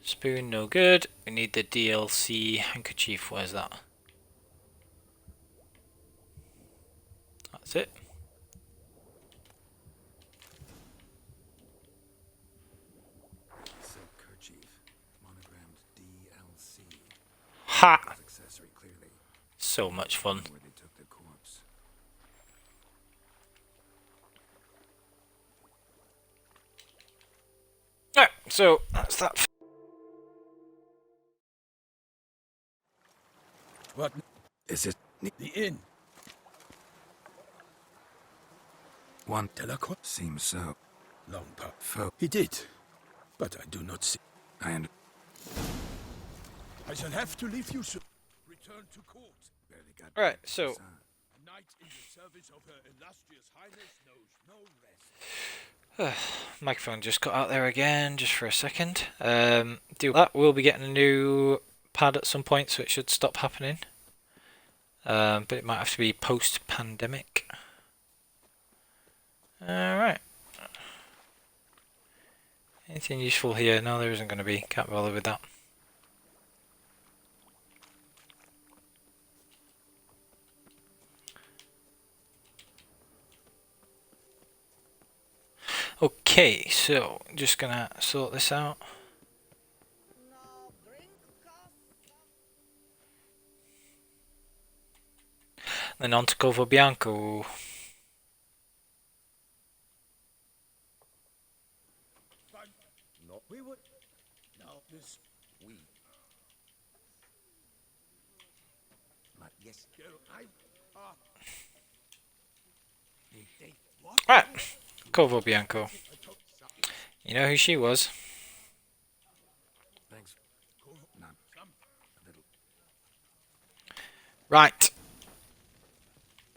Spoon, no good. We need the DLC handkerchief. Where's that? That's it. So, So much fun. Where they took the corpse. Alright, so that's that. What? Is it The inn. one? Delacroix? Seems so. Long past. Fo. He did. But I do not see. And I shall have to leave you soon. Return to court. barely got. Right, so Knight in the service of her illustrious highness knows no rest. microphone just cut out there again, just for a second. Do that. We'll be getting a new pad at some point, so it should stop happening. But it might have to be post-pandemic. Alright. Anything useful here? No, there isn't going to be. Can't bother with that. Okay, so just gonna sort this out. Then on to Corvo Bianco. No, we would. No, this. We. Yes. Girl, I. Right, Corvo Bianco. You know who she was? Thanks. Not a little. Right.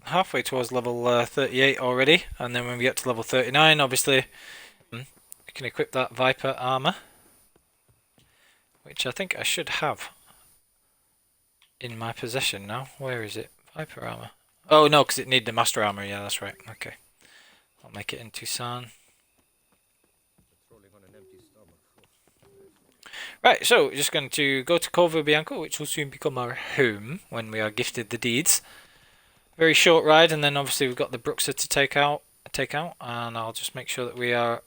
Halfway towards level 38 already, and then when we get to level 39, obviously, we can equip that Viper armor, which I think I should have in my possession now. Where is it? Viper armor. Oh no, because it needed the Master armor. Yeah, that's right. Okay, I'll make it in Tucson. Right, so we're just going to go to Corvo Bianco, which will soon become our home when we are gifted the deeds. Very short ride, and then obviously we've got the Bruxa to take out, and I'll just make sure that we are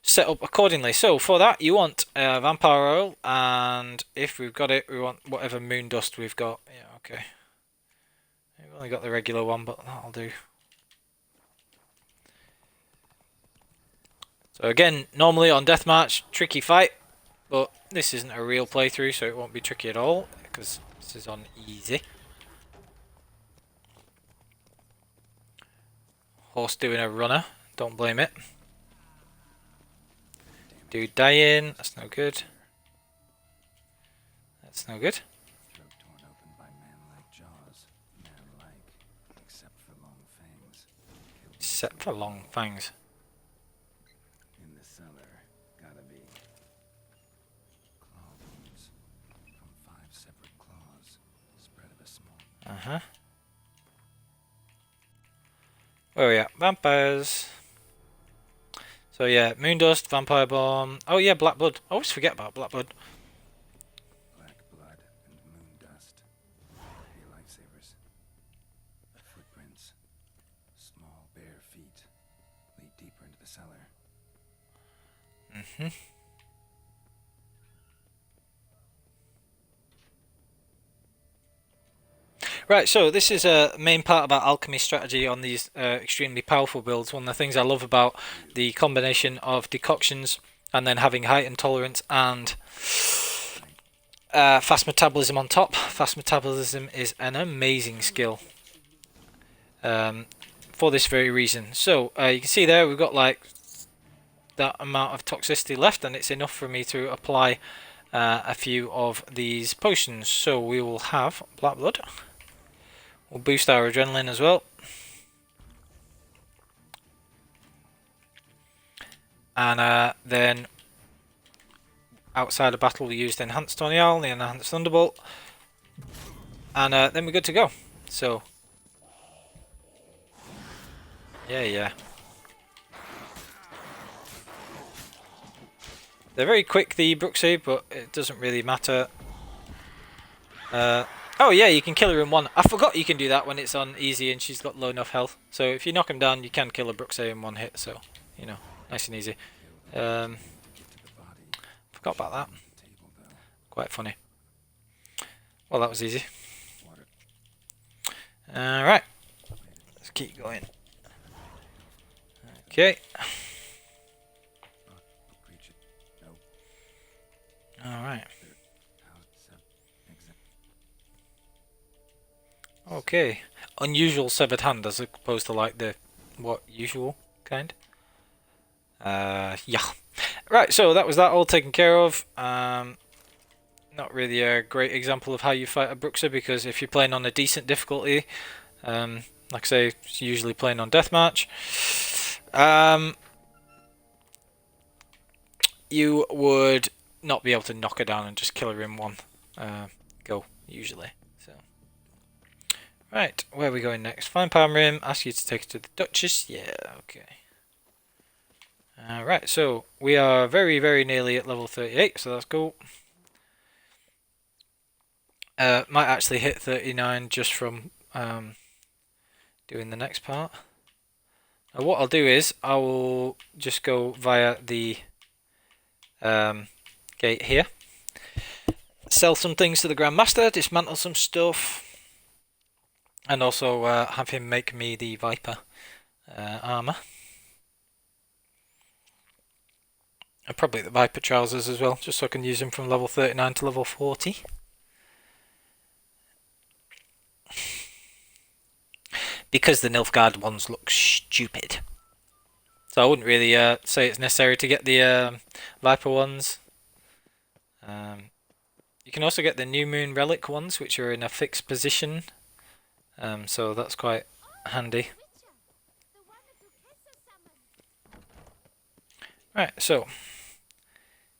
set up accordingly. So for that, you want vampire oil, and if we've got it, we want whatever moon dust we've got. Yeah, okay. We've only got the regular one, but that'll do. So again, normally on deathmatch, tricky fight, but this isn't a real playthrough, so it won't be tricky at all, because this is on easy. Horse doing a runner, don't blame it. Dude dying, that's no good. That's no good. Throat torn open by man-like jaws. Man-like, except for long fangs. Killed Except for long fangs. in the cellar. Gotta be. Claw wounds. From 5 separate claws. Spread of a small. Uh-huh. Where are we at? Vampires. So yeah, Moondust, Vampire Bomb. Oh yeah, Black Blood. I always forget about Black Blood. Black blood and moon dust. Hey, lifesavers. Footprints. Small bare feet. Lead deeper into the cellar. Mm-hmm. Right, so this is a main part about alchemy strategy on these extremely powerful builds. One of the things I love about the combination of decoctions and then having heightened tolerance and fast metabolism on top. Fast metabolism is an amazing skill for this very reason. So you can see there we've got like that amount of toxicity left, and it's enough for me to apply a few of these potions. So we will have Black Blood. We'll boost our adrenaline as well. And then outside of battle we used Enhanced Tonial, the Enhanced Thunderbolt. And then we're good to go. So yeah. They're very quick, the Bruxy, but it doesn't really matter. Oh yeah, you can kill her in one. I forgot you can do that when it's on easy and she's got low enough health. So if you knock him down, you can kill a Bruxy in one hit. So, you know, nice and easy. Forgot about that. Quite funny. Well, that was easy. Alright. Let's keep going. Okay. Preach it. No. Alright. How Okay. Unusual severed hand as opposed to like the what usual kind. Yeah. Right, so that was that all taken care of. Not really a great example of how you fight a Bruxer, because if you're playing on a decent difficulty, like I say, it's usually playing on deathmatch, you would not be able to knock her down and just kill her in one go, usually. So, right, where are we going next? Find Palmerim, ask you to take her to the Duchess. Yeah, okay. Right, so we are very, very nearly at level 38, so that's cool. Might actually hit 39 just from doing the next part. Now what I'll do is I will just go via the gate here, sell some things to the Grandmaster, dismantle some stuff, and also have him make me the Viper armor. And probably the Viper trousers as well, just so I can use them from level 39 to level 40. Because the Nilfgaard ones look stupid. So I wouldn't really say it's necessary to get the Viper ones. You can also get the New Moon Relic ones, which are in a fixed position. So that's quite handy. Right, so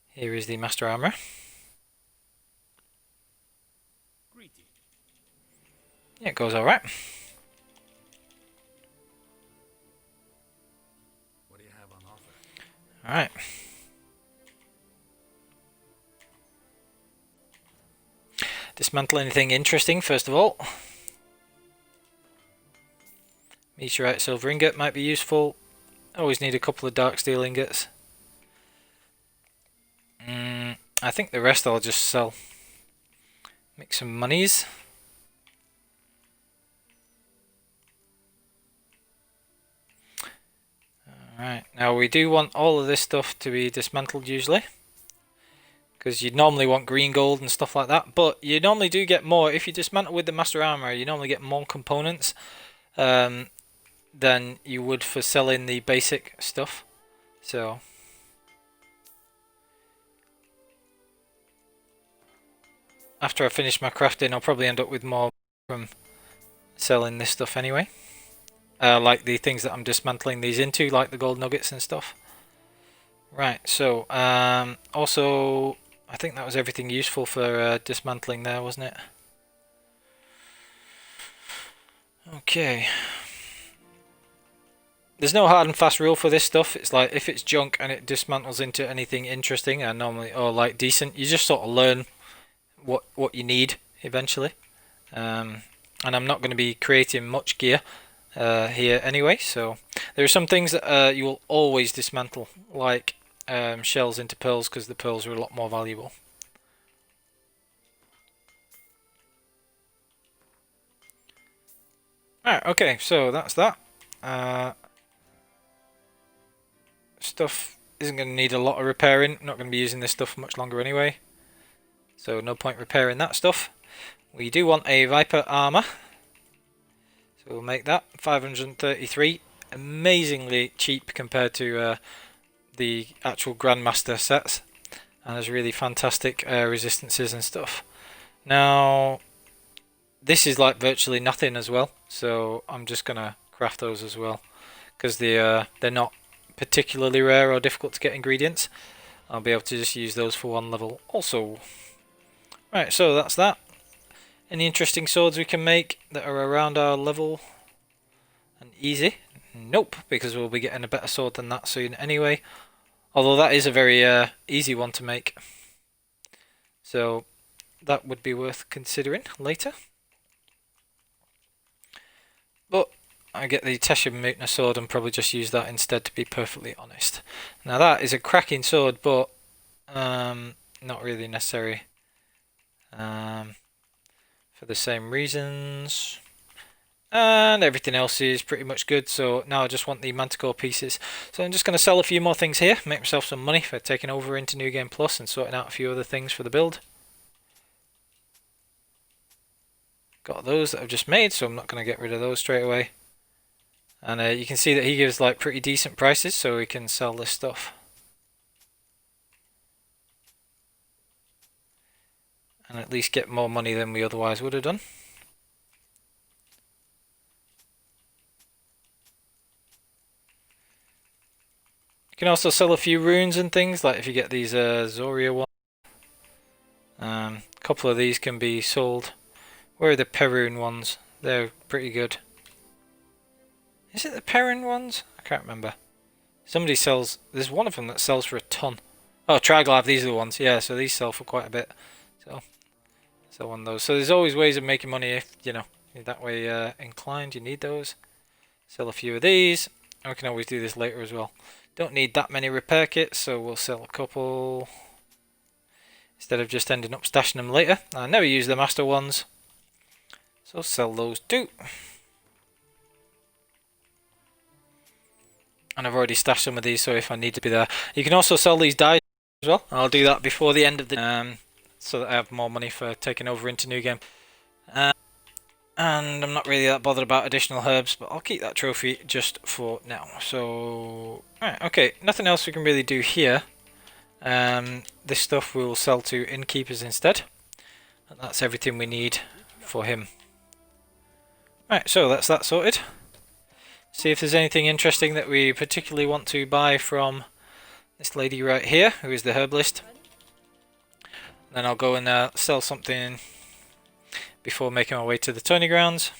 here is the Master Armor. Yeah, it goes alright. What do you have on offer? Alright. Dismantle anything interesting, first of all. Meteorite silver ingot might be useful. Always need a couple of dark steel ingots. I think the rest I'll just sell. Make some monies. Alright, now we do want all of this stuff to be dismantled usually, because you'd normally want green gold and stuff like that, but you normally do get more. If you dismantle with the Master Armor, you normally get more components than you would for selling the basic stuff. So after I finish my crafting, I'll probably end up with more from selling this stuff anyway. Like the things that I'm dismantling these into, like the gold nuggets and stuff. Right, so also I think that was everything useful for dismantling there, wasn't it? Okay. There's no hard and fast rule for this stuff. It's like if it's junk and it dismantles into anything interesting and normally or like decent, you just sort of learn what you need eventually. And I'm not going to be creating much gear here anyway, so there are some things that you will always dismantle, like shells into pearls, because the pearls are a lot more valuable. Alright, okay, so that's that. Stuff isn't going to need a lot of repairing. I'm not going to be using this stuff much longer anyway, so no point repairing that stuff. We do want a Viper armor, so we'll make that 533. Amazingly cheap compared to the actual Grandmaster sets, and there's really fantastic resistances and stuff. Now this is like virtually nothing as well, so I'm just gonna craft those as well, because they're not particularly rare or difficult to get ingredients. I'll be able to just use those for one level also. Right, so that's that. Any interesting swords we can make that are around our level and easy? Nope, because we'll be getting a better sword than that soon anyway. Although that is a very easy one to make, so that would be worth considering later. But I get the Tesha Mutna sword and probably just use that instead, to be perfectly honest. Now that is a cracking sword, but not really necessary for the same reasons. And everything else is pretty much good, so now I just want the Manticore pieces. So I'm just going to sell a few more things here, make myself some money for taking over into New Game Plus and sorting out a few other things for the build. Got those that I've just made, so I'm not going to get rid of those straight away. And you can see that he gives like pretty decent prices, so we can sell this stuff. And at least get more money than we otherwise would have done. You can also sell a few runes and things, like if you get these Zoria ones. A couple of these can be sold. Where are the Perun ones? They're pretty good. Is it the Perun ones? I can't remember. Somebody sells... There's one of them that sells for a ton. Oh, Triglav, these are the ones. Yeah, so these sell for quite a bit. So one of those. So there's always ways of making money if, you know, you're that way inclined. You need those. Sell a few of these. And we can always do this later as well. Don't need that many repair kits, so we'll sell a couple. Instead of just ending up stashing them later. I never use the master ones. So sell those too. And I've already stashed some of these, so if I need to be there. You can also sell these dice as well. I'll do that before the end of the so that I have more money for taking over into New Game. And I'm not really that bothered about additional herbs, but I'll keep that trophy just for now. So, alright, okay, nothing else we can really do here. This stuff we'll sell to innkeepers instead. And that's everything we need for him. Right, so that's that sorted. See if there's anything interesting that we particularly want to buy from this lady right here, who is the herbalist. Then I'll go and sell something before making my way to the tourney grounds.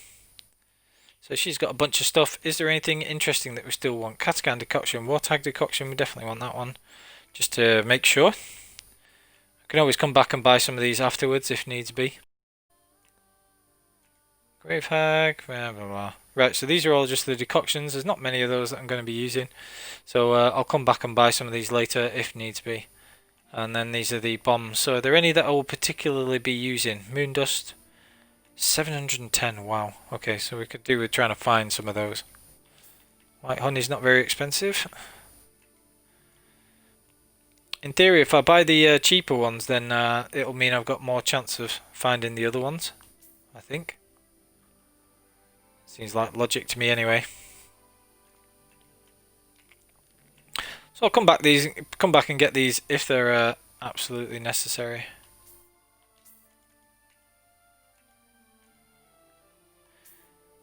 So she's got a bunch of stuff. Is there anything interesting that we still want? Katakan decoction, Wartag decoction, we definitely want that one. Just to make sure. I can always come back and buy some of these afterwards if needs be. Grave hag, blah blah blah. Right, so these are all just the decoctions. There's not many of those that I'm going to be using. So I'll come back and buy some of these later if needs be. And then these are the bombs. So are there any that I will particularly be using? Moondust. 710, wow. Okay, so we could do with trying to find some of those. White honey's not very expensive. In theory, if I buy the cheaper ones, then it'll mean I've got more chance of finding the other ones, I think. Seems like logic to me anyway. So I'll come back and get these if they're absolutely necessary.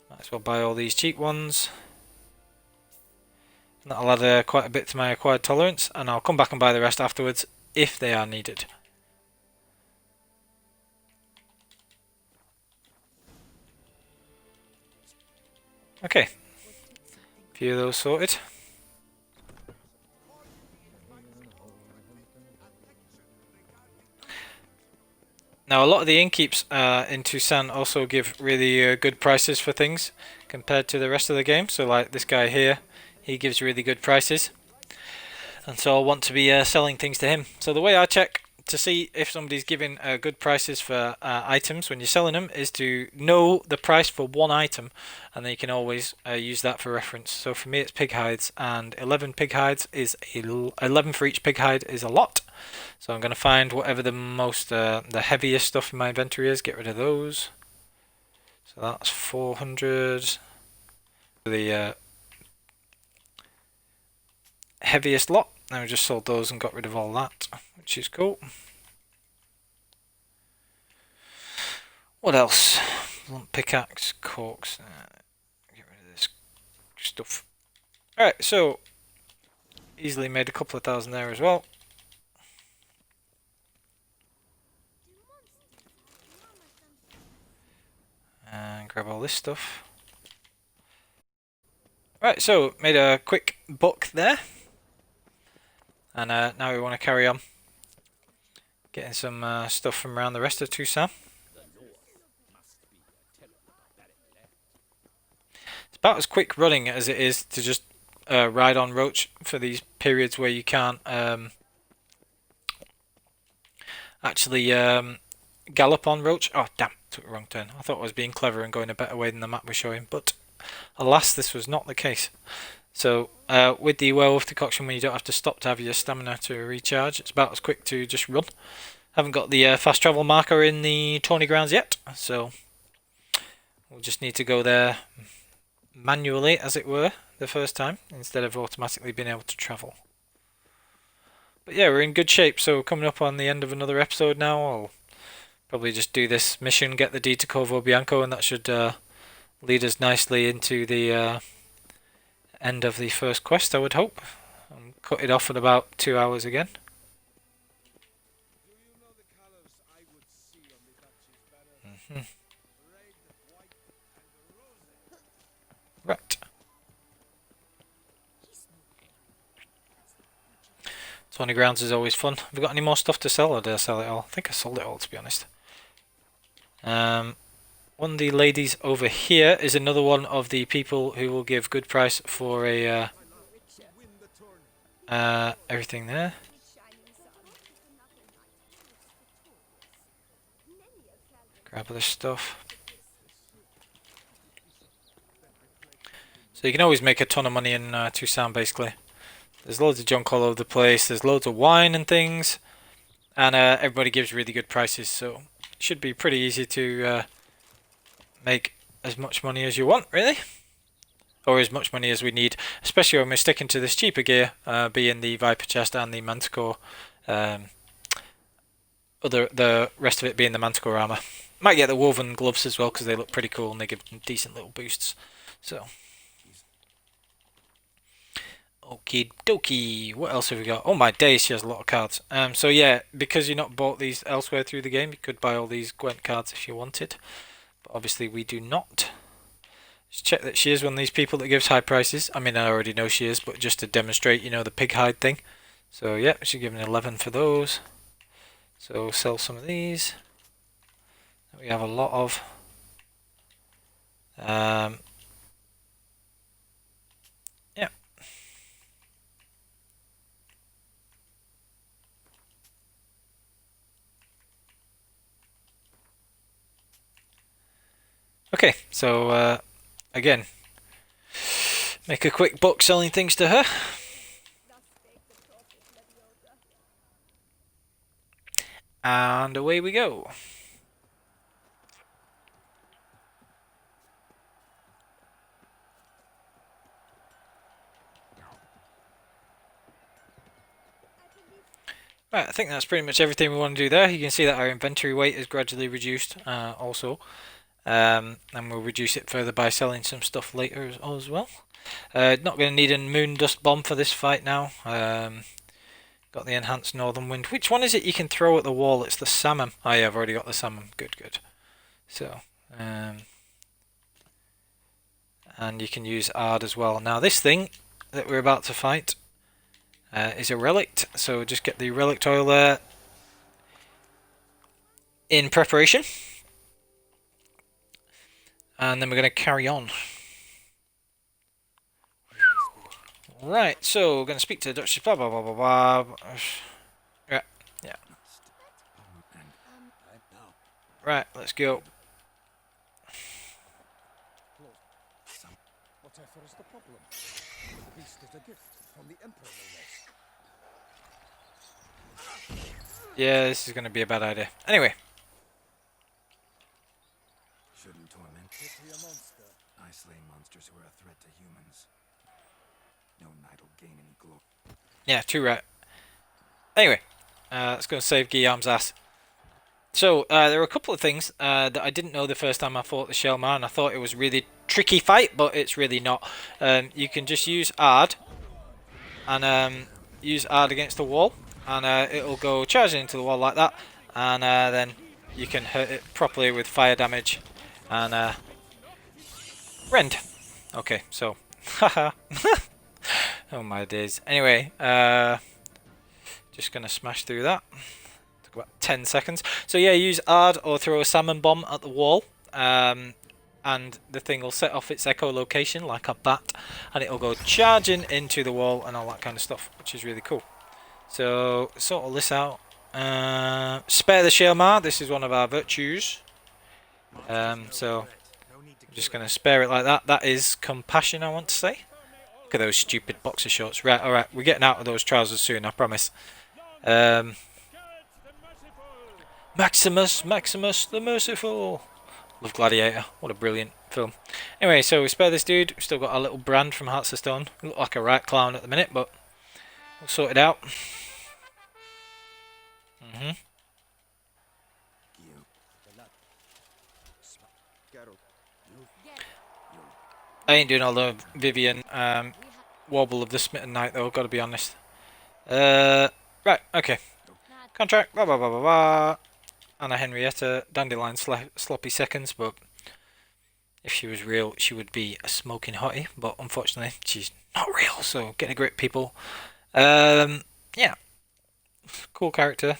Might as well buy all these cheap ones. And that'll add quite a bit to my acquired tolerance, and I'll come back and buy the rest afterwards if they are needed. Okay, a few of those sorted. Now a lot of the innkeeps in Toussaint also give really good prices for things compared to the rest of the game. So like this guy here, he gives really good prices. And so I'll want to be selling things to him. So the way I check to see if somebody's giving good prices for items when you're selling them is to know the price for one item, and then you can always use that for reference. So for me it's pig hides, and 11 pig hides is 11 for each pig hide is a lot. So I'm going to find whatever the most the heaviest stuff in my inventory is, get rid of those. So that's 400. The heaviest lot. Now we just sold those and got rid of all that, which is cool. What else? Blunt pickaxe, corks. Get rid of this stuff. Alright, so easily made a couple of thousand there as well. And grab all this stuff. Right, so made a quick buck there. And now we want to carry on getting some stuff from around the rest of Toussaint. It's about as quick running as it is to just ride on Roach for these periods where you can't actually gallop on Roach. Oh damn, took a wrong turn. I thought I was being clever and going a better way than the map was showing, but alas, this was not the case. So, with the werewolf decoction, when you don't have to stop to have your stamina to recharge, it's about as quick to just run. Haven't got the fast travel marker in the Tawny Grounds yet, so we'll just need to go there manually, as it were, the first time, instead of automatically being able to travel. But yeah, we're in good shape, so coming up on the end of another episode now. I'll probably just do this mission, get the deed to Corvo Bianco, and that should lead us nicely into the end of the first quest, I would hope. And cut it off at about 2 hours again. Right. Tawny Grounds is always fun. Have we got any more stuff to sell, or did I sell it all? I think I sold it all, to be honest. One of the ladies over here is another one of the people who will give good price for a everything there. Grab this stuff. So you can always make a ton of money in Tucson, basically. There's loads of junk all over the place. There's loads of wine and things, and everybody gives really good prices. So it should be pretty easy to make as much money as you want, really, or as much money as we need. Especially when we're sticking to this cheaper gear, being the Viper chest and the Manticore. The rest of it being the Manticore armor. Might get the woven gloves as well because they look pretty cool and they give decent little boosts. So. Okie dokie, what else have we got? Oh my days, she has a lot of cards. So yeah, because you've not bought these elsewhere through the game, you could buy all these Gwent cards if you wanted. But obviously we do not. Just check that she is one of these people that gives high prices. I mean, I already know she is, but just to demonstrate, you know, the pig hide thing. So yeah, she's giving 11 for those. So sell some of these. We have a lot of. Yeah. Okay, so again, make a quick buck selling things to her. And away we go. Right, I think that's pretty much everything we want to do there. You can see that our inventory weight is gradually reduced also. And we'll reduce it further by selling some stuff later as well. Not going to need a moon dust bomb for this fight now. Got the enhanced northern wind. Which one is it you can throw at the wall? It's the salmon. Oh yeah, I've already got the salmon. Good, good. So, and you can use Ard as well. Now this thing that we're about to fight is a relic. So just get the relic oil there in preparation. And then we're going to carry on. Right, so we're going to speak to the Duchess, blah blah blah blah blah. Yeah. Right, let's go. Whatever is the problem? The beast is a gift from the Emperor, no less. Yeah, this is going to be a bad idea. Anyway. Shouldn't torment. Pity a monster. I slay monsters who are a threat to humans. No knight will gain any glory. Yeah, true, right. Anyway, let's go and save Guillaume's ass. So, there were a couple of things that I didn't know the first time I fought the Shelmar, and I thought it was a really tricky fight, but it's really not. You can just use Ard, and use Ard against the wall, and it'll go charging into the wall like that, and then you can hurt it properly with fire damage, and rend. Okay, so, haha. Oh my days. Anyway, just gonna smash through that. Took about 10 seconds. So yeah, use Ard or throw a salmon bomb at the wall, and the thing will set off its echolocation like a bat, and it'll go charging into the wall and all that kind of stuff, which is really cool. So sort all this out. Spare the Shelmar. This is one of our virtues. So I'm just going to spare it like that. That is compassion, I want to say. Look at those stupid boxer shorts. Right, alright, we're getting out of those trousers soon, I promise. Maximus the Merciful. Love Gladiator. What a brilliant film. Anyway, so we spare this dude. We've still got our little brand from Hearts of Stone. Look like a right clown at the minute, but we'll sort it out. I ain't doing all the Vivian wobble of the Smitten Knight though, gotta be honest. Right, okay. Contract, blah blah blah blah blah. Anna Henrietta, Dandelion sloppy seconds, but if she was real, she would be a smoking hottie. But unfortunately, she's not real, so get a grip, people. Yeah. Cool character.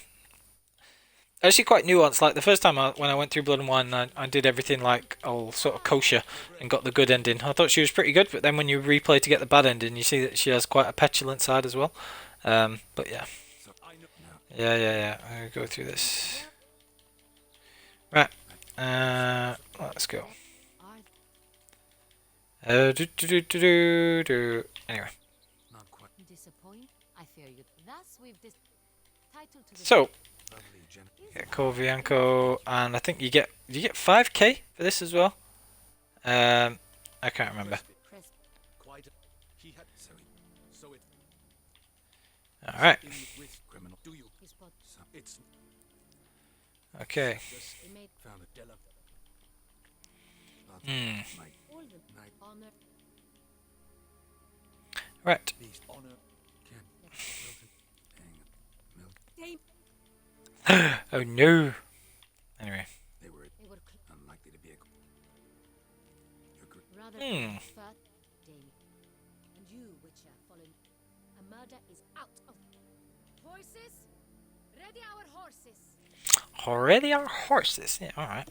Actually quite nuanced. Like the first time when I went through Blood and Wine, I did everything like all sort of kosher and got the good ending. I thought she was pretty good, but then when you replay to get the bad ending, you see that she has quite a petulant side as well. But yeah. Yeah. I'll go through this. Right. Let's go. Anyway. So. Get Corvianco, and I think you get 5k for this as well. I can't remember. All right. Okay. Right. Oh no. Anyway. They were unlikely to be a... And you, Witcher, fallen. A murder is out of horses. Ready our horses. Already our horses. Yeah, all right.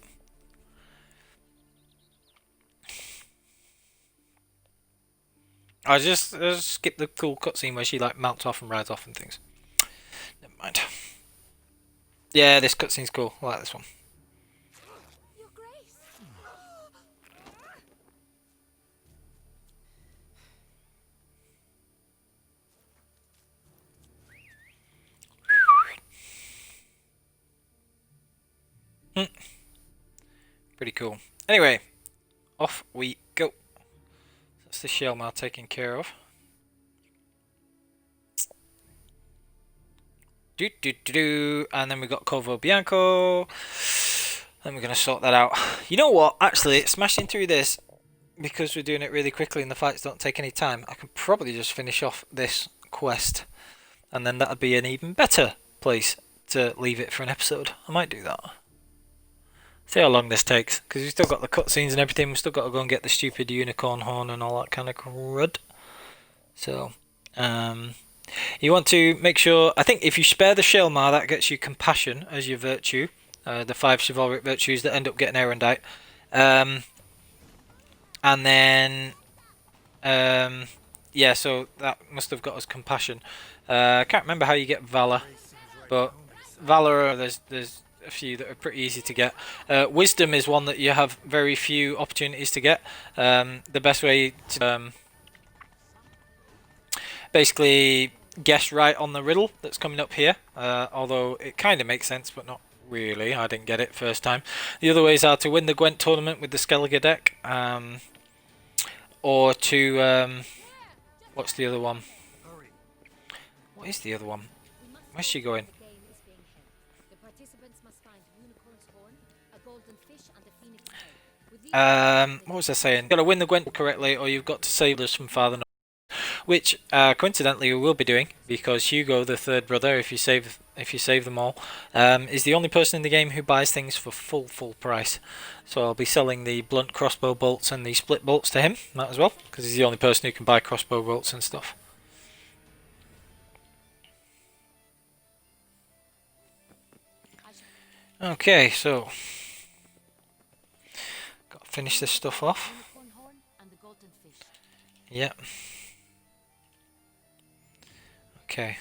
I just skip the cool cutscene where she like mounts off and rides off and things. Never mind. Yeah, this cutscene's cool. I like this one. Your Grace. Pretty cool. Anyway, off we go. That's the Shelmar taken care of. And then we got Corvo Bianco. Then we're going to sort that out. You know what? Actually, smashing through this, because we're doing it really quickly and the fights don't take any time, I can probably just finish off this quest. And then that would be an even better place to leave it for an episode. I might do that. See how long this takes. Because we've still got the cutscenes and everything. We've still got to go and get the stupid unicorn horn and all that kind of crud. So, you want to make sure, I think if you spare the Shelmar, that gets you compassion as your virtue. The 5 chivalric virtues that end up getting erudite. And then, yeah, so that must have got us compassion. I can't remember how you get valor, but valor, there's a few that are pretty easy to get. Wisdom is one that you have very few opportunities to get. The best way to basically guess right on the riddle that's coming up here, although it kind of makes sense, but not really. I didn't get it first time. The other ways are to win the Gwent tournament with the Skellige deck, or to what's the other one? What is the other one? Where's she going? What was I saying? You've got to win the Gwent correctly, or you've got to save us from Father North. Which coincidentally we will be doing, because Hugo, the third brother, if you save them all, is the only person in the game who buys things for full price. So I'll be selling the blunt crossbow bolts and the split bolts to him, that as well, because he's the only person who can buy crossbow bolts and stuff. Okay, so got to finish this stuff off. Yeah. Okay.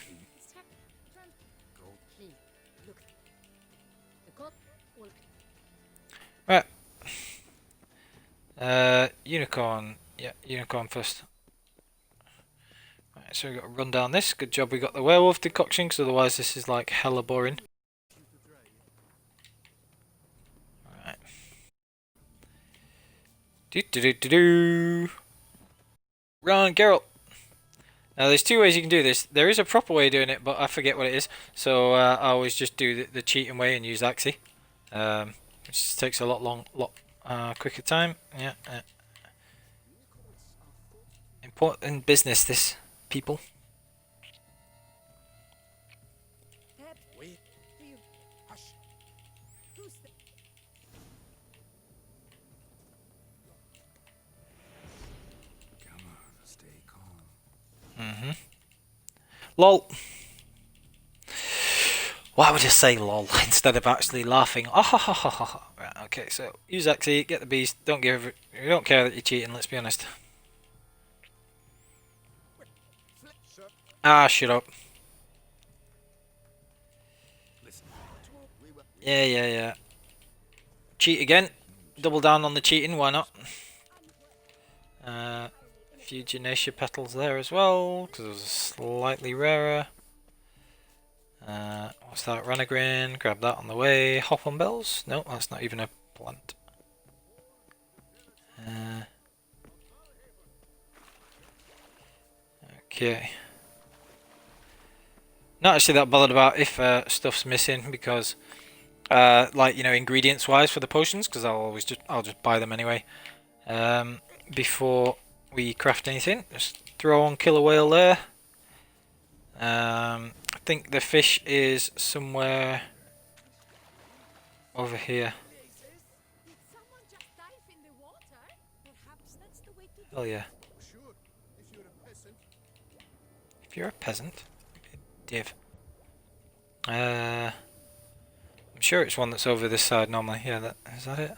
Right, Unicorn. Yeah, unicorn first. Right, so we got to run down this. Good job we got the werewolf decoction, because otherwise this is like hella boring. Right. Do do do do do. Run, Geralt. Now there's two ways you can do this. There is a proper way of doing it, but I forget what it is. So I always just do the cheating way and use Axie, which just takes a lot quicker time. Yeah. Important business, this, people. Wait. Hush. Who's the... Come on, stay calm. Mm-hmm. Lol. Why would I say lol instead of actually laughing? Oh, ha, ha, ha, ha, ha. Right, okay, so use Axie, get the beast. You don't care that you're cheating, let's be honest. Ah, shut up. Yeah. Cheat again. Double down on the cheating, why not? A few Genacia petals there as well, because it was slightly rarer. What's that? Renegrin. Grab that on the way. Hop on bells? No, that's not even a plant. Okay. Not actually that bothered about if stuff's missing, because like, you know, ingredients wise for the potions, because I'll just buy them anyway. Before we craft anything, just throw on killer whale there. I think the fish is somewhere over here. Oh yeah. If you're a peasant, div. I'm sure it's one that's over this side normally. Yeah, is that it?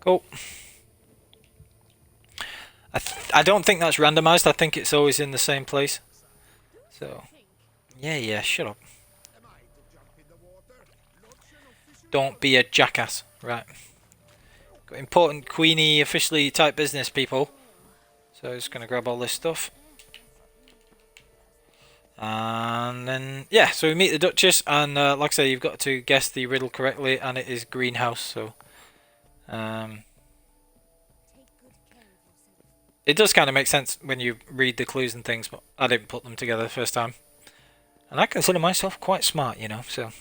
Cool. I don't think that's randomized. I think it's always in the same place. So, yeah, shut up. Don't be a jackass. Right. Got important Queenie officially type business, people. So just gonna grab all this stuff. And then, yeah, so we meet the Duchess, and like I say, you've got to guess the riddle correctly, and it is greenhouse, so... it does kind of make sense when you read the clues and things, but I didn't put them together the first time. And I consider myself quite smart, you know, so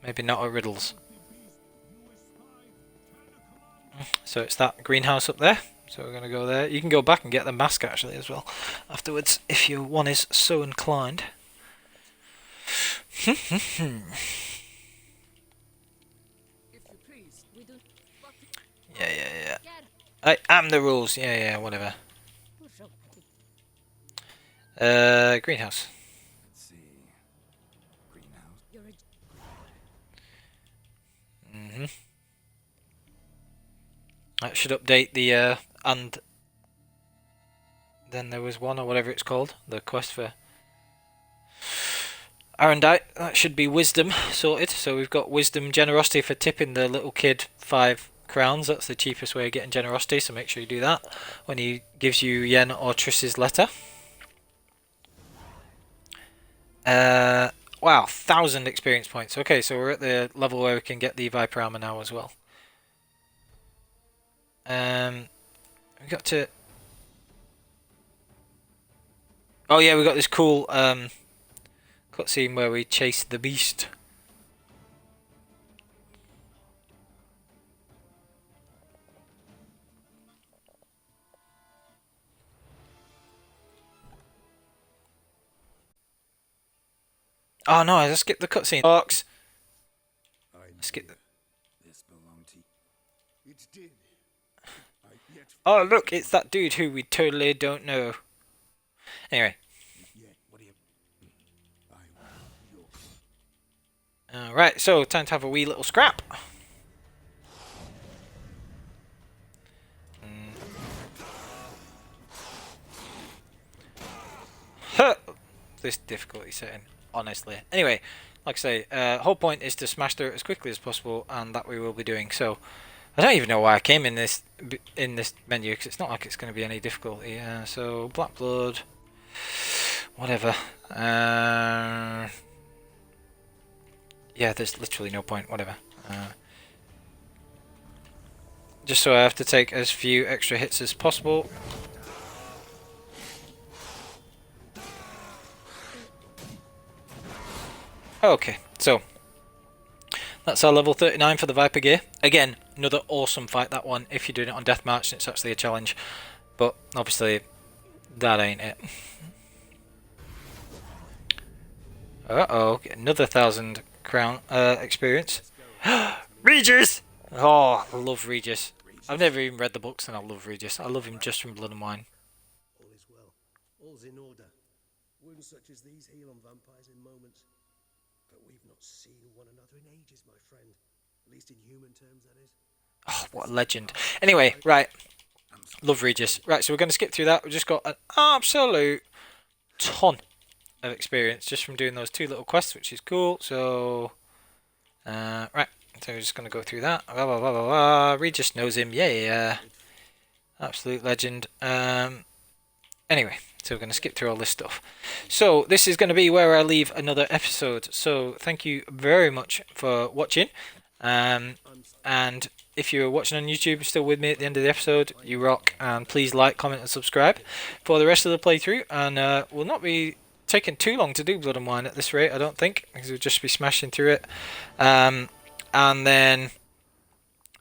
maybe not at riddles. So it's that greenhouse up there, so we're going to go there. You can go back and get the mask actually as well afterwards, if your one is so inclined. Yeah. I am the rules. Yeah, whatever. Greenhouse. Let's see. Greenhouse. That should update the and then there was one, or whatever it's called, the quest for Arendite. That should be wisdom sorted. So we've got wisdom, generosity for tipping the little kid 5 crowns. That's the cheapest way of getting generosity, so make sure you do that when he gives you Yen or Triss's letter. Wow, 1,000 experience points. Okay, so we're at the level where we can get the Viper armor now as well. We got to... oh yeah, we got this cool cutscene where we chase the beast. Oh no, I skipped the cutscene. Orcs. Skip the... This belonged to... It did. Yet oh look, it's that dude who we totally don't know. Anyway. what do you... I want your... Right, so time to have a wee little scrap. Huh. This difficulty setting, honestly. Anyway, like I say, whole point is to smash through it as quickly as possible, and that we will be doing. So, I don't even know why I came in this menu, because it's not like it's going to be any difficulty. So black blood, whatever. Yeah, there's literally no point. Whatever. Just so I have to take as few extra hits as possible. Okay, so that's our level 39 for the Viper gear. Again, another awesome fight, that one, if you're doing it on deathmatch and it's actually a challenge. But obviously, that ain't it. Uh-oh, another 1,000 crown experience. Regis! Oh, I love Regis. I've never even read the books and I love Regis. I love him just from Blood and Wine. All is well. All's in order. Wounds such as these heal on vampires in moments. But we've not seen one another in ages, my friend. At least in human terms, that is. Oh, what a legend. Anyway, right. Love Regis. Right, so we're going to skip through that. We've just got an absolute ton of experience just from doing those 2 little quests, which is cool. So, right. So we're just going to go through that. Blah, blah, blah, blah, blah. Regis knows him. Yeah. Absolute legend. Anyway, so we're going to skip through all this stuff. So this is going to be where I leave another episode. So thank you very much for watching. And if you're watching on YouTube and still with me at the end of the episode, you rock. And please like, comment and subscribe for the rest of the playthrough. And we'll not be taking too long to do Blood and Wine at this rate, I don't think, because we'll just be smashing through it. And then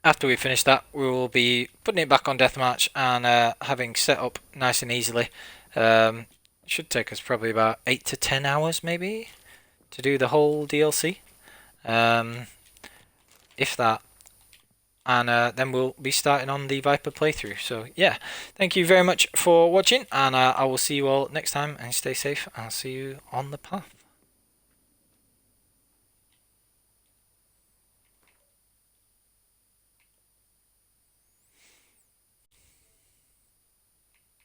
after we finish that, we will be putting it back on deathmatch and having set up nice and easily. It should take us probably about 8 to 10 hours maybe to do the whole DLC, if that. And then we'll be starting on the Viper playthrough. So yeah, thank you very much for watching, and I will see you all next time, and stay safe. I'll see you on the path.